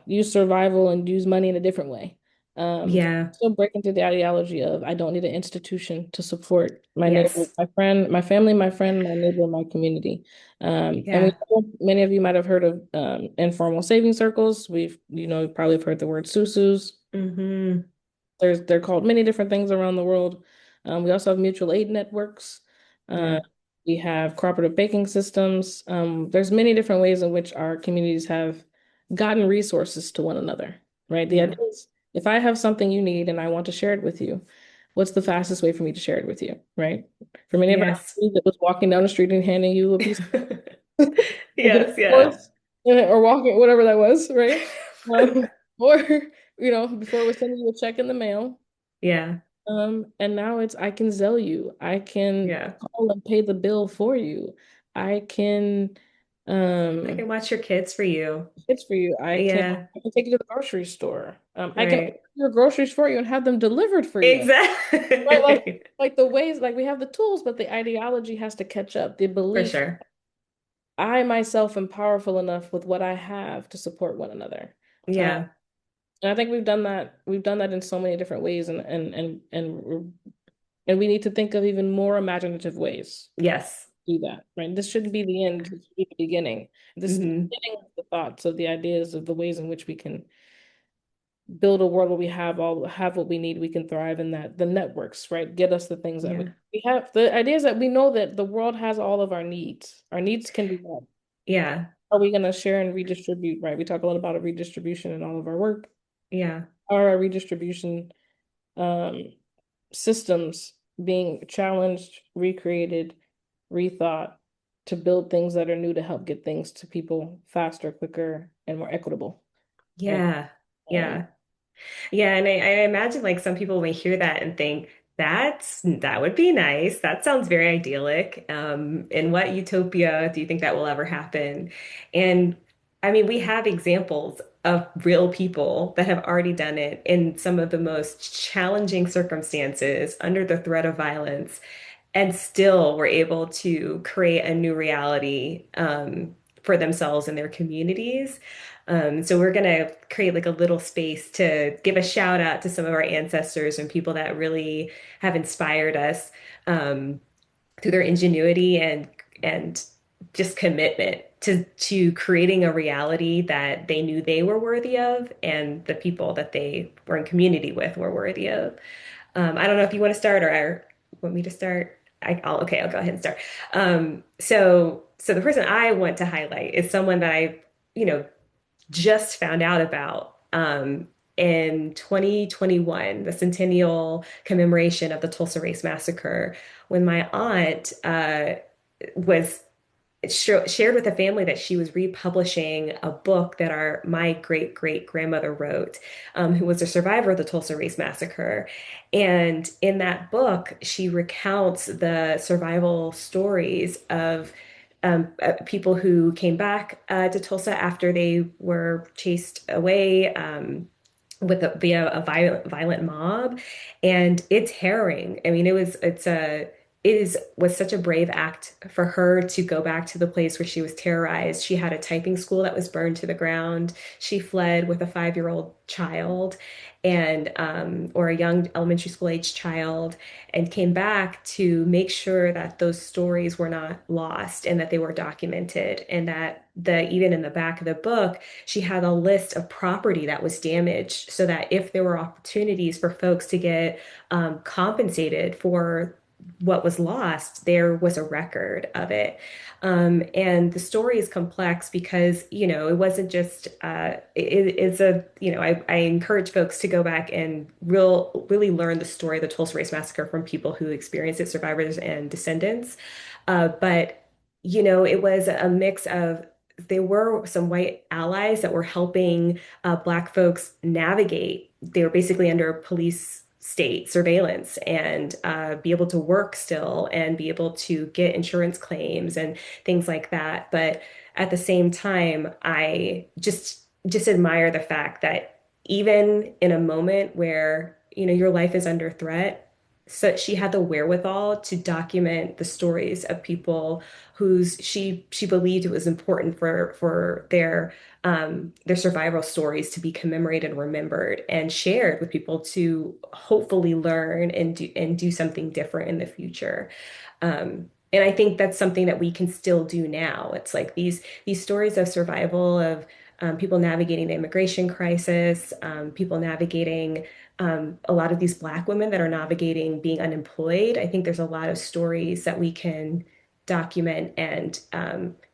use survival and use money in a different way. yeah, Still breaking through the ideology of I don't need an institution to support my neighbor, yes, my friend, my family, my friend, my neighbor, my community. And yeah, many of you might have heard of informal saving circles. You probably have heard the word susus. hmm, They're called many different things around the world. We also have mutual aid networks. Uh, yeah, we have cooperative banking systems. There's many different ways in which our communities have gotten resources to one another, right? The yeah, idea is if I have something you need and I want to share it with you, what's the fastest way for me to share it with you, right? For many of us yes, that was walking down the street and handing you a piece of yes, yeah, course, or walking, whatever that was, right? Or, before it was sending you a check in the mail. yeah, And now it's I can Zelle you. I can yeah. call and pay the bill for you. I can I um can watch your kids for you. it's for you. Yeah, I can take you to the grocery store. I can order right. your groceries for you and have them delivered for you. Right? Like Exactly. like the ways like we have the tools, but the ideology has to catch up. The For belief sure. I myself am powerful enough with what I have to support one another. Uh, Yeah. and I think we've done that. We've done that in so many different ways, and we need to think of even more imaginative ways Yes. to do that, right? This shouldn't be the end, this should be the beginning. This is the Hmm. beginning of the thoughts, of the ideas, of the ways in which we can build a world where we have what we need, we can thrive in that. The networks, right? Get us the things that Yeah. we have. The idea is that we know that the world has all of our needs. Our needs can be met. Yeah. Are we going to share and redistribute, right? We talk a lot about a redistribution in all of our work. Yeah. Are our redistribution um, systems being challenged, recreated, rethought to build things that are new to help get things to people faster, quicker, and more equitable, right? Yeah. Um, Yeah. Yeah, and I imagine like some people may hear that and think that would be nice. That sounds very idyllic. In what utopia do you think that will ever happen? And I mean, we have examples of real people that have already done it in some of the most challenging circumstances under the threat of violence and still were able to create a new reality for themselves and their communities. So we're going to create like a little space to give a shout out to some of our ancestors and people that really have inspired us um, through their ingenuity and just commitment to creating a reality that they knew they were worthy of and the people that they were in community with were worthy of. I don't know if you want to start or want me to start. I'll go ahead and start. So the person I want to highlight is someone that I, you know, just found out about in 2021, the centennial commemoration of the Tulsa Race Massacre, when my aunt was shared with a family that she was republishing a book that my great great grandmother wrote, who was a survivor of the Tulsa Race Massacre. And in that book, she recounts the survival stories of people who came back to Tulsa after they were chased away. Via a violent mob, and it's harrowing. I mean, was such a brave act for her to go back to the place where she was terrorized. She had a typing school that was burned to the ground. She fled with a 5-year-old child and or a young elementary school age child and came back to make sure that those stories were not lost and that they were documented and that the even in the back of the book she had a list of property that was damaged so that if there were opportunities for folks to get compensated for what was lost, there was a record of it. And the story is complex because, it wasn't just, it's I encourage folks to go back and really learn the story of the Tulsa Race Massacre from people who experienced it, survivors and descendants. But it was a mix of there were some white allies that were helping Black folks navigate. They were basically under police state surveillance and be able to work still and be able to get insurance claims and things like that. But at the same time, I just admire the fact that even in a moment where, your life is under threat, so she had the wherewithal to document the stories of people whose she believed it was important for their survival stories to be commemorated and remembered and shared with people to hopefully learn and do something different in the future. And I think that's something that we can still do now. It's like these stories of survival of people navigating the immigration crisis, people navigating a lot of these Black women that are navigating being unemployed. I think there's a lot of stories that we can document and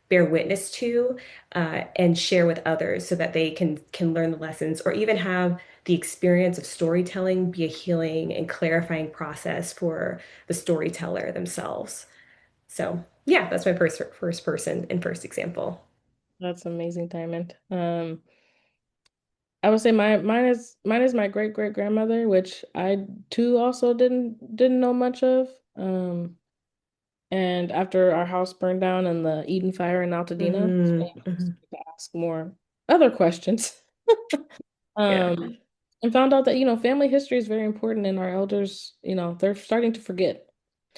bear witness to and share with others so that they can learn the lessons or even have the experience of storytelling be a healing and clarifying process for the storyteller themselves. So yeah, that's my first person and first example. that's amazing, Diamond. I would say mine is my great great grandmother, which I too also didn't know much of. And after our house burned down in the Eden fire in Altadena, Mm, I mhm. started to ask more other questions. Yeah. Um, and found out that, family history is very important and our elders, they're starting to forget.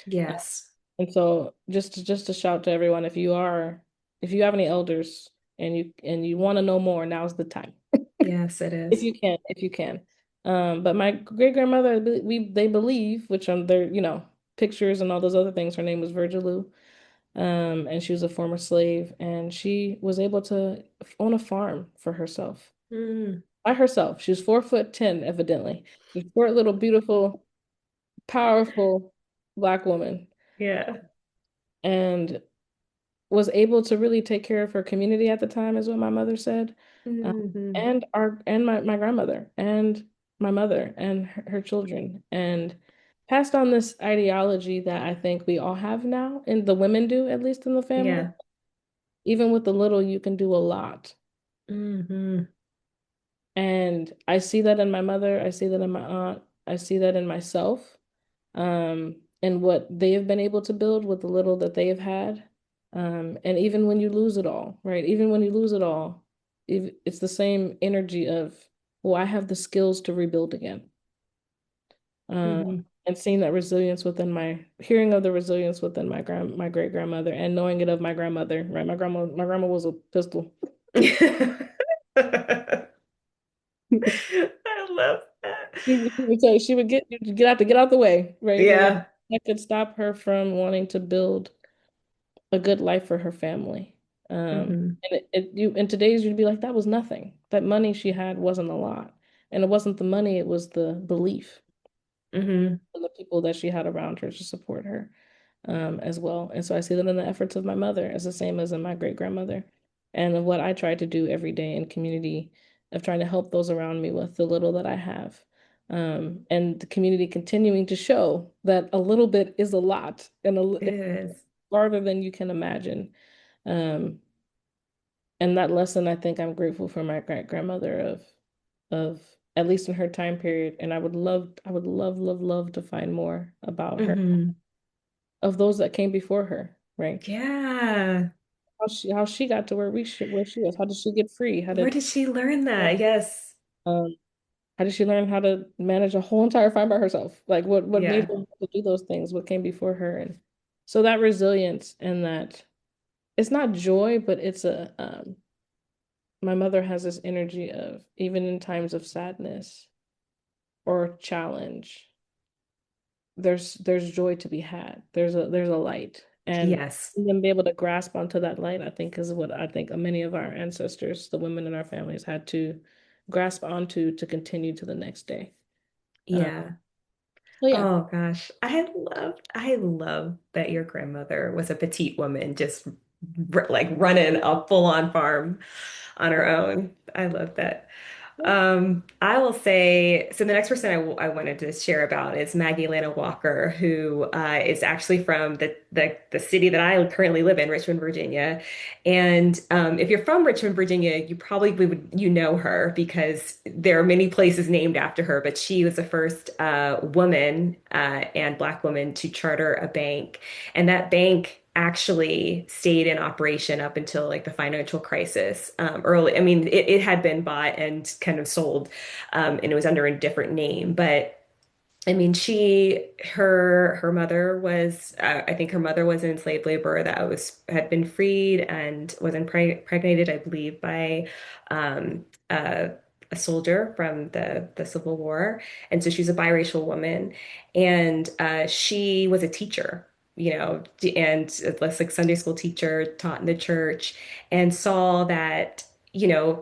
Yes. And so just to shout to everyone, if you have any elders and you want to know more, now's the time. Yes, it If is. you can, if you can. But my great grandmother, they believe, which on their, pictures and all those other things, her name was Virgilou. And she was a former slave, and she was able to own a farm for herself. Mm. by herself. She was 4'10", evidently. She's a short, little, beautiful, powerful Black woman, Yeah. and was able to really take care of her community at the time, is what my mother said, Hmm. and my grandmother and my mother and her children, and passed on this ideology that I think we all have now, and the women do, at least in the family. Yeah. Even with the little, you can do a lot. Hmm. And I see that in my mother, I see that in my aunt, I see that in myself, and what they have been able to build with the little that they have had. And even when you lose it all, right? Even when you lose it all, it's the same energy of, well, I have the skills to rebuild again. Um, Hmm. and seeing that resilience within hearing of the resilience within my great grandmother, and knowing it of my grandmother, right? My grandma was a pistol. I love that. She would say she would get out the way, right? Where Yeah. that could stop her from wanting to build a good life for her family. And you in today's you'd be like, that was nothing. That money she had wasn't a lot. And it wasn't the money, it was the belief Hmm. and the people that she had around her to support her, as well. And so I see that in the efforts of my mother as the same as in my great grandmother. And of what I try to do every day in community of trying to help those around me with the little that I have. And the community continuing to show that a little bit is a lot, and It is. farther than you can imagine. Um, and that lesson, I think I'm grateful for my great grandmother of at least in her time period. And I would love, love, love to find more about her, Hmm. of those that came before her, right? Yeah. How she got to where she was. How did she get free? Where did she learn that? Yes. Um, how did she learn how to manage a whole entire farm by herself? Like what made Yeah. her to do those things? What came before her? And so that resilience, and that it's not joy, but it's a my mother has this energy of, even in times of sadness or challenge, there's joy to be had. There's a light. And Yes. then be able to grasp onto that light, I think, is what I think many of our ancestors, the women in our families, had to grasp onto to continue to the next day. Uh, Yeah. so yeah. Oh gosh. I love that your grandmother was a petite woman, just like running a full-on farm on her own. I love that. I will say, so the next person I wanted to share about is Maggie Lena Walker, who is actually from the city that I currently live in, Richmond, Virginia. And if you're from Richmond, Virginia, you probably would you know her because there are many places named after her. But she was the first woman and Black woman to charter a bank, and that bank actually stayed in operation up until like the financial crisis. Early, I mean, it had been bought and kind of sold, and it was under a different name. But I mean, her mother was, I think her mother was in slave labor that had been freed and was impregnated, I believe, by um, uh, a soldier from the Civil War, and so she's a biracial woman, and she was a teacher. And less like Sunday school teacher, taught in the church, and saw that,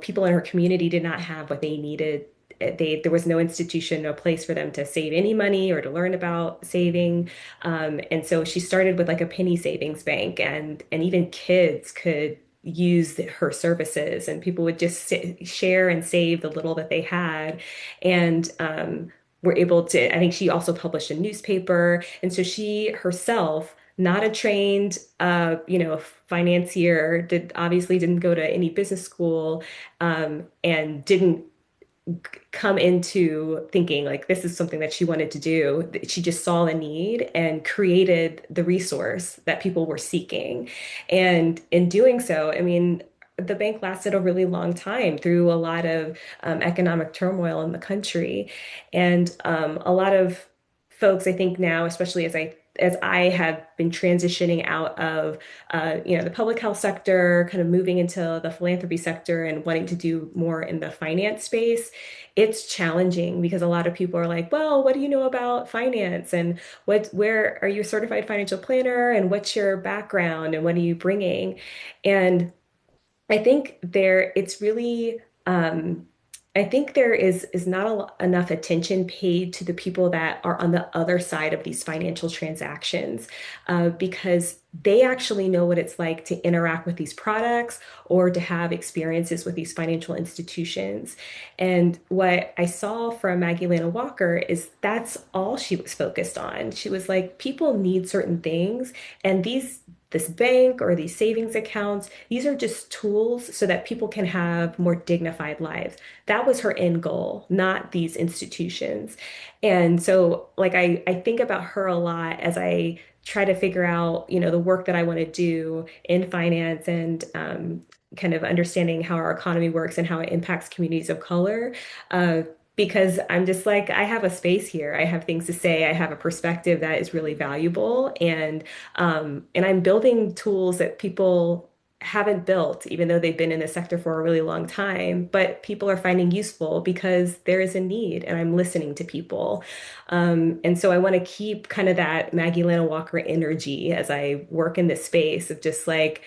people in her community did not have what they needed. There was no institution, no place for them to save any money or to learn about saving. And so she started with like a penny savings bank, and even kids could use her services, and people would just share and save the little that they had. And were able to, I think she also published a newspaper. And so she herself, not a trained financier, obviously didn't go to any business school, and didn't come into thinking like this is something that she wanted to do. She just saw the need and created the resource that people were seeking. And in doing so, I mean, the bank lasted a really long time through a lot of economic turmoil in the country. And a lot of folks, I think now, especially as I have been transitioning out of the public health sector, kind of moving into the philanthropy sector and wanting to do more in the finance space, it's challenging because a lot of people are like, well, what do you know about finance? And where are you a certified financial planner? And what's your background? And what are you bringing? And I think it's really, I think there is not enough attention paid to the people that are on the other side of these financial transactions, because they actually know what it's like to interact with these products or to have experiences with these financial institutions. And what I saw from Maggie Lena Walker is that's all she was focused on. She was like, people need certain things, and this bank or these savings accounts, these are just tools so that people can have more dignified lives. That was her end goal, not these institutions. And so, like, I think about her a lot as I try to figure out, the work that I want to do in finance and kind of understanding how our economy works and how it impacts communities of color. Because I'm just like, I have a space here. I have things to say. I have a perspective that is really valuable. And I'm building tools that people haven't built, even though they've been in the sector for a really long time, but people are finding useful because there is a need and I'm listening to people. And so I want to keep kind of that Maggie Lana Walker energy as I work in this space of just like,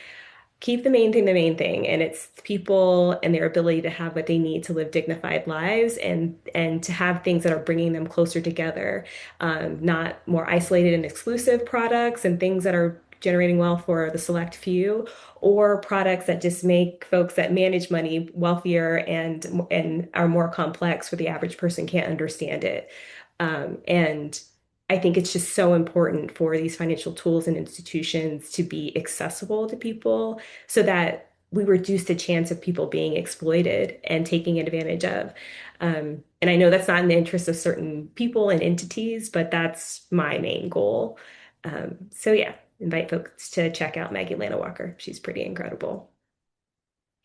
keep the main thing, and it's people and their ability to have what they need to live dignified lives and to have things that are bringing them closer together, not more isolated and exclusive products and things that are generating wealth for the select few, or products that just make folks that manage money wealthier and are more complex where the average person can't understand it. And I think it's just so important for these financial tools and institutions to be accessible to people so that we reduce the chance of people being exploited and taking advantage of. And I know that's not in the interest of certain people and entities, but that's my main goal. So yeah, invite folks to check out Maggie Lana Walker. She's pretty incredible.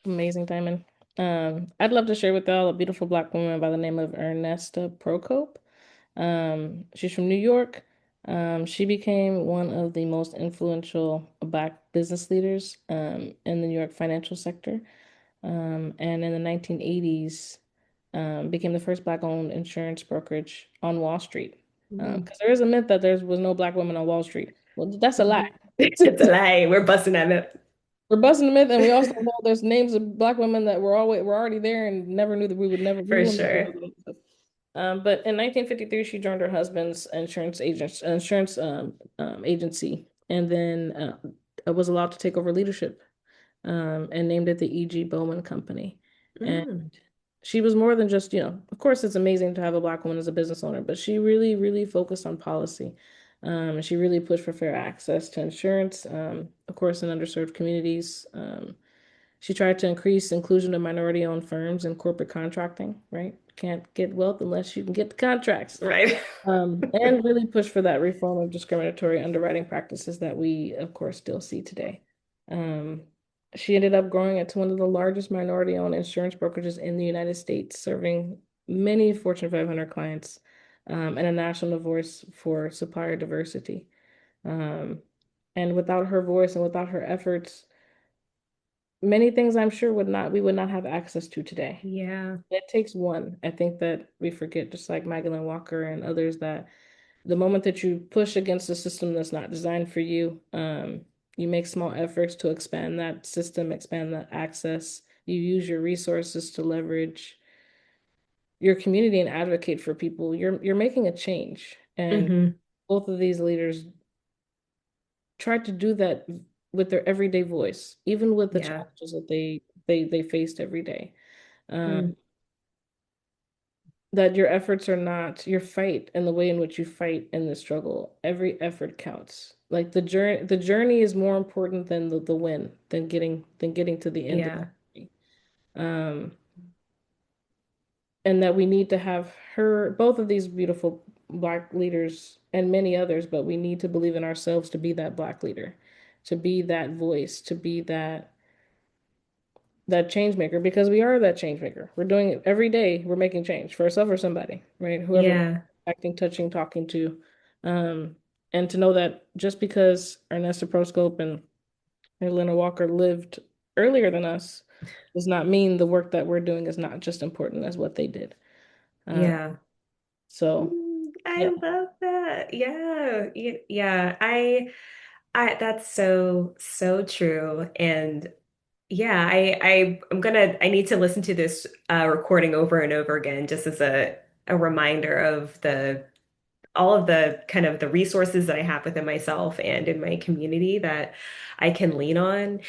Amazing, Diamond. I'd love to share with y'all a beautiful Black woman by the name of Ernesta Procope. She's from New York. She became one of the most influential Black business leaders in the New York financial sector. And in the 1980s, became the first Black-owned insurance brokerage on Wall Street. Mhm. Because there is a myth that there was no Black women on Wall Street. Well, that's a lie. Mhm. It's a lie. We're busting that myth We're busting the myth, and we also know there's names of Black women that were already there and never knew that we for will never sure. know that. But in 1953, she joined her husband's insurance agency, and then was allowed to take over leadership, and named it the E.G. Bowman Company. And Mm, she was more than just, of course, it's amazing to have a Black woman as a business owner, but she really, really focused on policy. She really pushed for fair access to insurance, of course, in underserved communities. She tried to increase inclusion of minority-owned firms in corporate contracting, right? Can't get wealth unless you can get the contracts. right. And really push for that reform of discriminatory underwriting practices that we, of course, still see today. Um, she ended up growing into one of the largest minority-owned insurance brokerages in the United States, serving many Fortune 500 clients, and a national voice for supplier diversity. Um, and without her voice and without her efforts, many things I'm sure we would not have access to today. Yeah. It takes one. I think that we forget, just like Magdalene Walker and others, that the moment that you push against a system that's not designed for you, you make small efforts to expand that system, expand that access. You use your resources to leverage your community and advocate for people. You're making a change. And Hmm. both of these leaders tried to do that with their everyday voice, even with the Yeah. challenges that they faced every day. Mm, Um, that your efforts are not your fight and the way in which you fight in the struggle. Every effort counts. Like the journey is more important than the win, than getting to the end of the yeah. journey. Um, and that we need to have both of these beautiful Black leaders and many others, but we need to believe in ourselves to be that Black leader, to be that voice, to be that change maker, because we are that change maker. We're doing it every day. We're making change for ourselves or somebody, right? Whoever we're Yeah. acting, touching, talking to. Um, and to know that just because Ernesta Proscope and Lena Walker lived earlier than us does not mean the work that we're doing is not just important as what they did. Uh, Yeah. so I yeah, love that. Yeah. Yeah. That's so, so true. And Yeah, I need to listen to this recording over and over again just as a reminder of the all of the kind of the resources that I have within myself and in my community that I can lean on.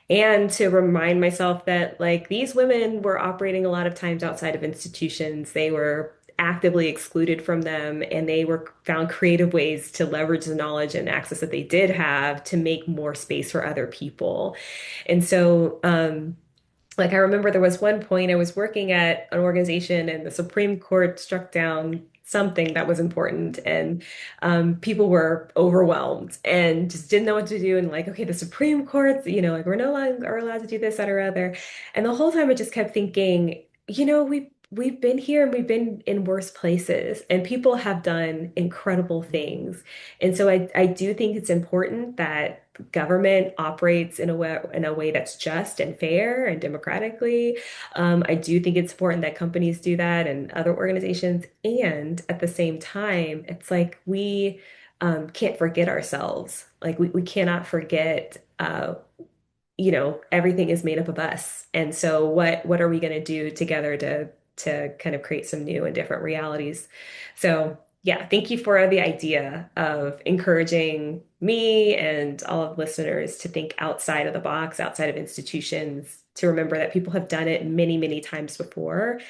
And to remind myself that like these women were operating a lot of times outside of institutions. They were actively excluded from them, and they were found creative ways to leverage the knowledge and access that they did have to make more space for other people. And so, like I remember there was one point I was working at an organization and the Supreme Court struck down something that was important, and people were overwhelmed and just didn't know what to do, and like, okay, the Supreme Court, like we're no longer allowed to do this, that, or other. And the whole time I just kept thinking, we've been here and we've been in worse places, and people have done incredible things. And so I do think it's important that government operates in a way that's just and fair and democratically. I do think it's important that companies do that and other organizations. And at the same time, it's like we can't forget ourselves. Like we cannot forget everything is made up of us. And so what are we going to do together to kind of create some new and different realities? So yeah, thank you for the idea of encouraging me and all of listeners to think outside of the box, outside of institutions, to remember that people have done it many, many times before,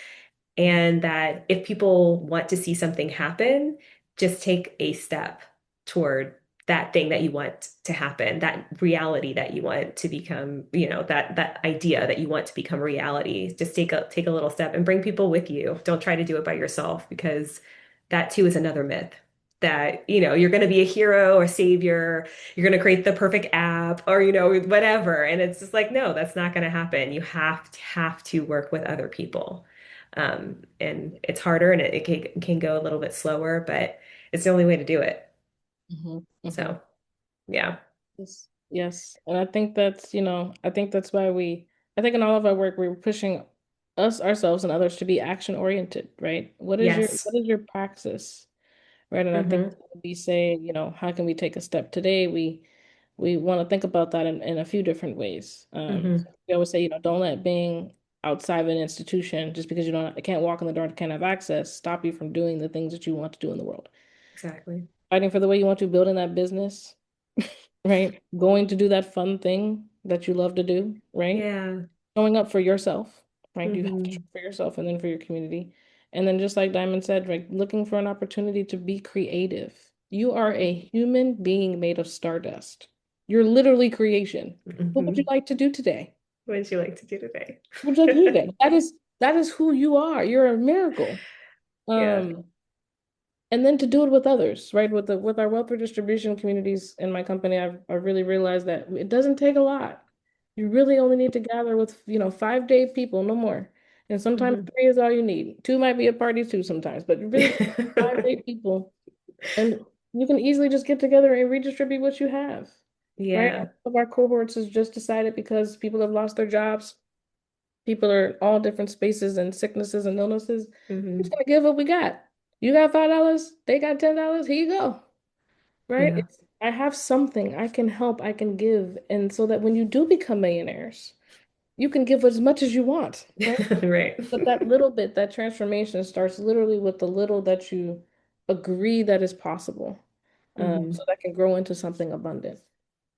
and that if people want to see something happen, just take a step toward that thing that you want to happen, that reality that you want to become, that idea that you want to become reality. Just take a little step and bring people with you. Don't try to do it by yourself, because that too is another myth. That, you're going to be a hero or savior, you're going to create the perfect app or, whatever. And it's just like, no, that's not going to happen. You have to work with other people. And it's harder, and it can go a little bit slower, but it's the only way to do it. Hmm. Hmm. So, yeah. Yes. Yes. And I think that's, I think that's why I think in all of our work, we're pushing us, ourselves, and others to be action oriented, right? Yes. What is your praxis? Right. And I think Hmm. we say, how can we take a step today? We want to think about that in a few different ways. Hmm. We always say, don't let being outside of an institution just because you can't walk in the door, can't have access, stop you from doing the things that you want to do in the world. Exactly. Fighting for the way you want to, building that business, right? Going to do that fun thing that you love to do, right? Yeah. Showing up for yourself, right? You have to show Hmm. up for yourself and then for your community. And then just like Diamond said, right, looking for an opportunity to be creative. You are a human being made of stardust. You're literally creation. What would you Hmm. like to do today? What would you like to do today? What would you like to do today? That is who you are. You're a miracle. Yeah. Um, and then to do it with others, right? With our wealth redistribution communities in my company, I've really realized that it doesn't take a lot. You really only need to gather with, 5 day people, no more. And sometimes Hmm. three is all you need. Two might be a party too sometimes, but you really 5 day people, and you can easily just get together and redistribute what you have, right? Yeah. One of our cohorts has just decided because people have lost their jobs, people are in all different spaces and sicknesses and illnesses. We're just Hmm. gonna give what we got. You got $5, they got $10. Here you go. Right? Yeah. I have something I can help, I can give. And so that when you do become millionaires, you can give as much as you want, right? Right. But that little bit, that transformation starts literally with the little that you agree that is possible. So Hmm. that can grow into something abundant.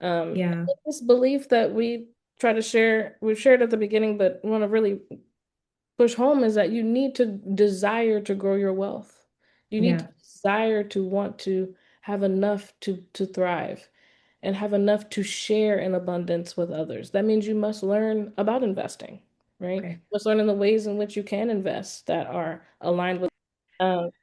Yeah. This belief that we try to share, we've shared at the beginning, but want to really push home is that you need to desire to grow your wealth. You need to Yeah. desire to want to have enough to thrive and have enough to share in abundance with others. That means you must learn about investing, right? You Okay. must learn in the ways in which you can invest that are aligned with.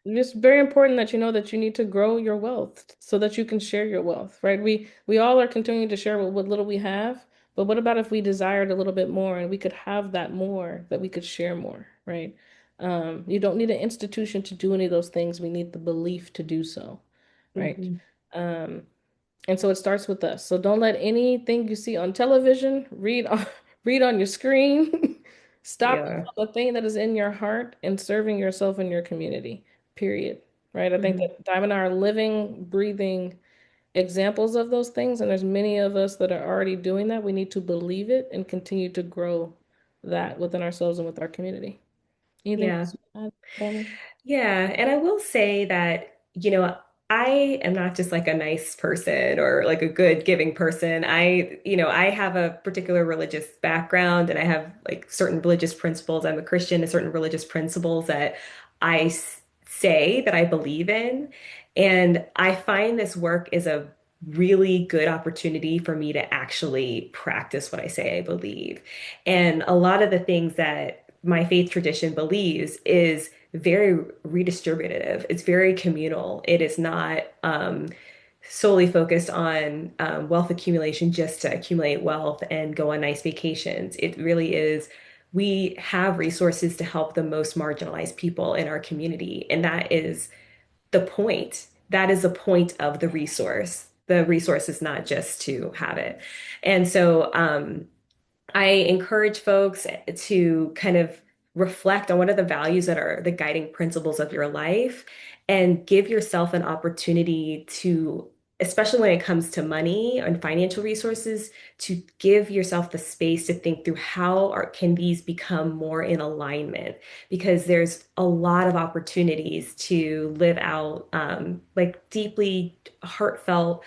It's very important that you know that you need to grow your wealth so that you can share your wealth, right? We all are continuing to share what little we have, but what about if we desired a little bit more and we could have that more, that we could share more, right? You don't need an institution to do any of those things. We need the belief to do so, right? Hmm. Um, and so it starts with us. So don't let anything you see on television, read on your screen, stop you Yeah. from the thing that is in your heart and serving yourself and your community. Period. Right? I think Hmm. that Diamond and I are living, breathing examples of those things, and there's many of us that are already doing that. We need to believe it and continue to grow that within ourselves and with our community. Anything Yeah. else you add, Danny? Yeah, and I will say that, I am not just like a nice person or like a good giving person. I have a particular religious background and I have like certain religious principles. I'm a Christian, and certain religious principles that say that I believe in. And I find this work is a really good opportunity for me to actually practice what I say I believe. And a lot of the things that my faith tradition believes is very redistributive. It's very communal. It is not solely focused on wealth accumulation just to accumulate wealth and go on nice vacations. It really is. We have resources to help the most marginalized people in our community, and that is the point. That is the point of the resource. The resource is not just to have it. And so, I encourage folks to kind of reflect on what are the values that are the guiding principles of your life and give yourself an opportunity to, especially when it comes to money and financial resources, to give yourself the space to think through can these become more in alignment? Because there's a lot of opportunities to live out like deeply heartfelt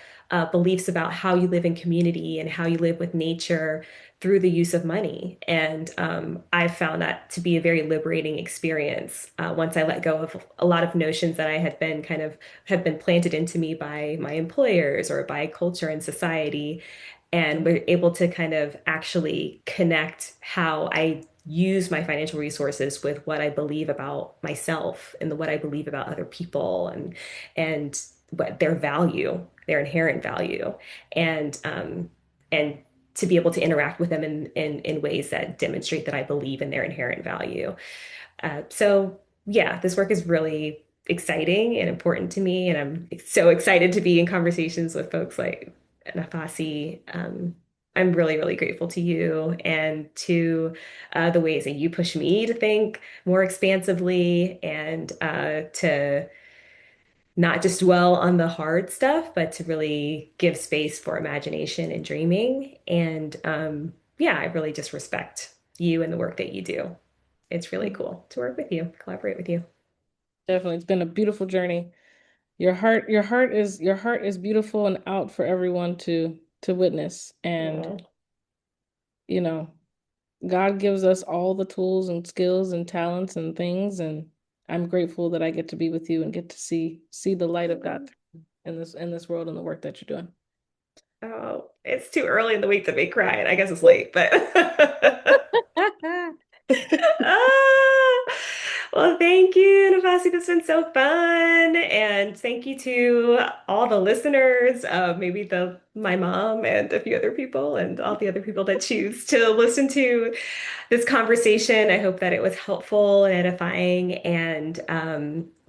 beliefs about how you live in community and how you live with nature through the use of money. And I found that to be a very liberating experience once I let go of a lot of notions that I had been kind of have been planted into me by my employers or by culture and society. And we're able to kind of actually connect how I use my financial resources with what I believe about myself and what I believe about other people and what their value, their inherent value. And to be able to interact with them in ways that demonstrate that I believe in their inherent value. So yeah, this work is really exciting and important to me, and I'm so excited to be in conversations with folks like Nafasi. I'm really, really grateful to you and to the ways that you push me to think more expansively and to not just dwell on the hard stuff, but to really give space for imagination and dreaming. And yeah, I really just respect you and the work that you do. It's really cool to work with you, collaborate with you. Definitely. It's been a beautiful journey. Your heart is beautiful and out for everyone to witness. And, Oh, you know, God gives us all the tools and skills and talents and things, and I'm grateful that I get to be with you and get to see the light of God in this world and the work that you're doing. oh, it's too early in the week to be crying. I guess it's late, but Ah, well, thank you, Nafasi. This has been so fun. And thank you to all the listeners, maybe my mom and a few other people and all the other people that choose to listen to this conversation. I hope that it was helpful and edifying. And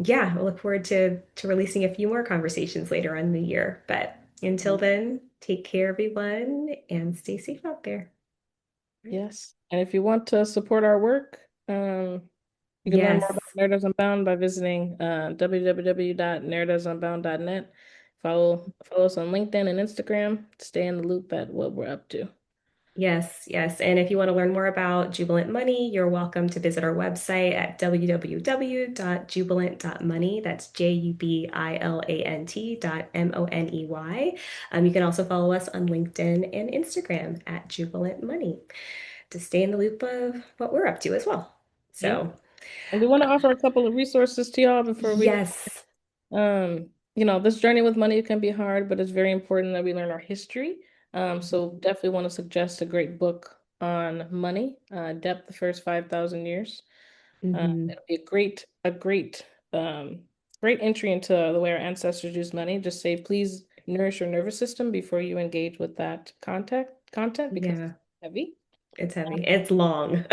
yeah, I look forward to releasing a few more conversations later on in the year. But until then, take care, everyone, and stay safe out there. Yes. And if you want to support our work, you can learn more about Yes. Nerdos Unbound by visiting www.nerdosunbound.net. Follow us on LinkedIn and Instagram to stay in the loop at what we're up to. Yes, yes. And if you want to learn more about Jubilant Money, you're welcome to visit our website at www.jubilant.money. That's JUBILANT.MONEY. You can also follow us on LinkedIn and Instagram at Jubilant Money to stay in the loop of what we're up to as well. Yeah. So, And we want uh, to offer a couple of resources to y'all before we yes. this journey with money can be hard, but it's very important that we learn our history. So definitely want to suggest a great book on money, Depth, the First 5,000 Years. Hmm. It'll be um, great entry into the way our ancestors used money. Just say, please nourish your nervous system before you engage with that content because it's Yeah, heavy, it's heavy. It's long.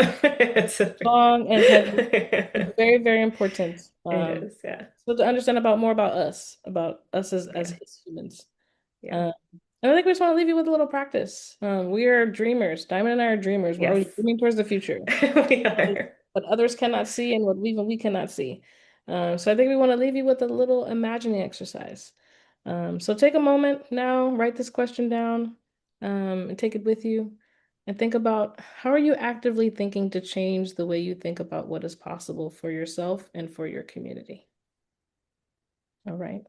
It's long and heavy. It's very, very important. it is, yeah. So to understand more about us as Yeah. his humans. Yeah. Um, and I think we just want to leave you with a little practice. We are dreamers. Diamond and I are dreamers. We're Yes. always dreaming towards the future. We are. What others cannot see and what we cannot see. So I think we want to leave you with a little imagining exercise. So take a moment now, write this question down, and take it with you, and think about how are you actively thinking to change the way you think about what is possible for yourself and for your community. All right.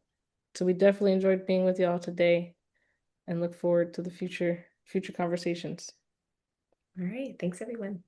So we definitely enjoyed being with y'all today and look forward to the future conversations. All right. Thanks, everyone.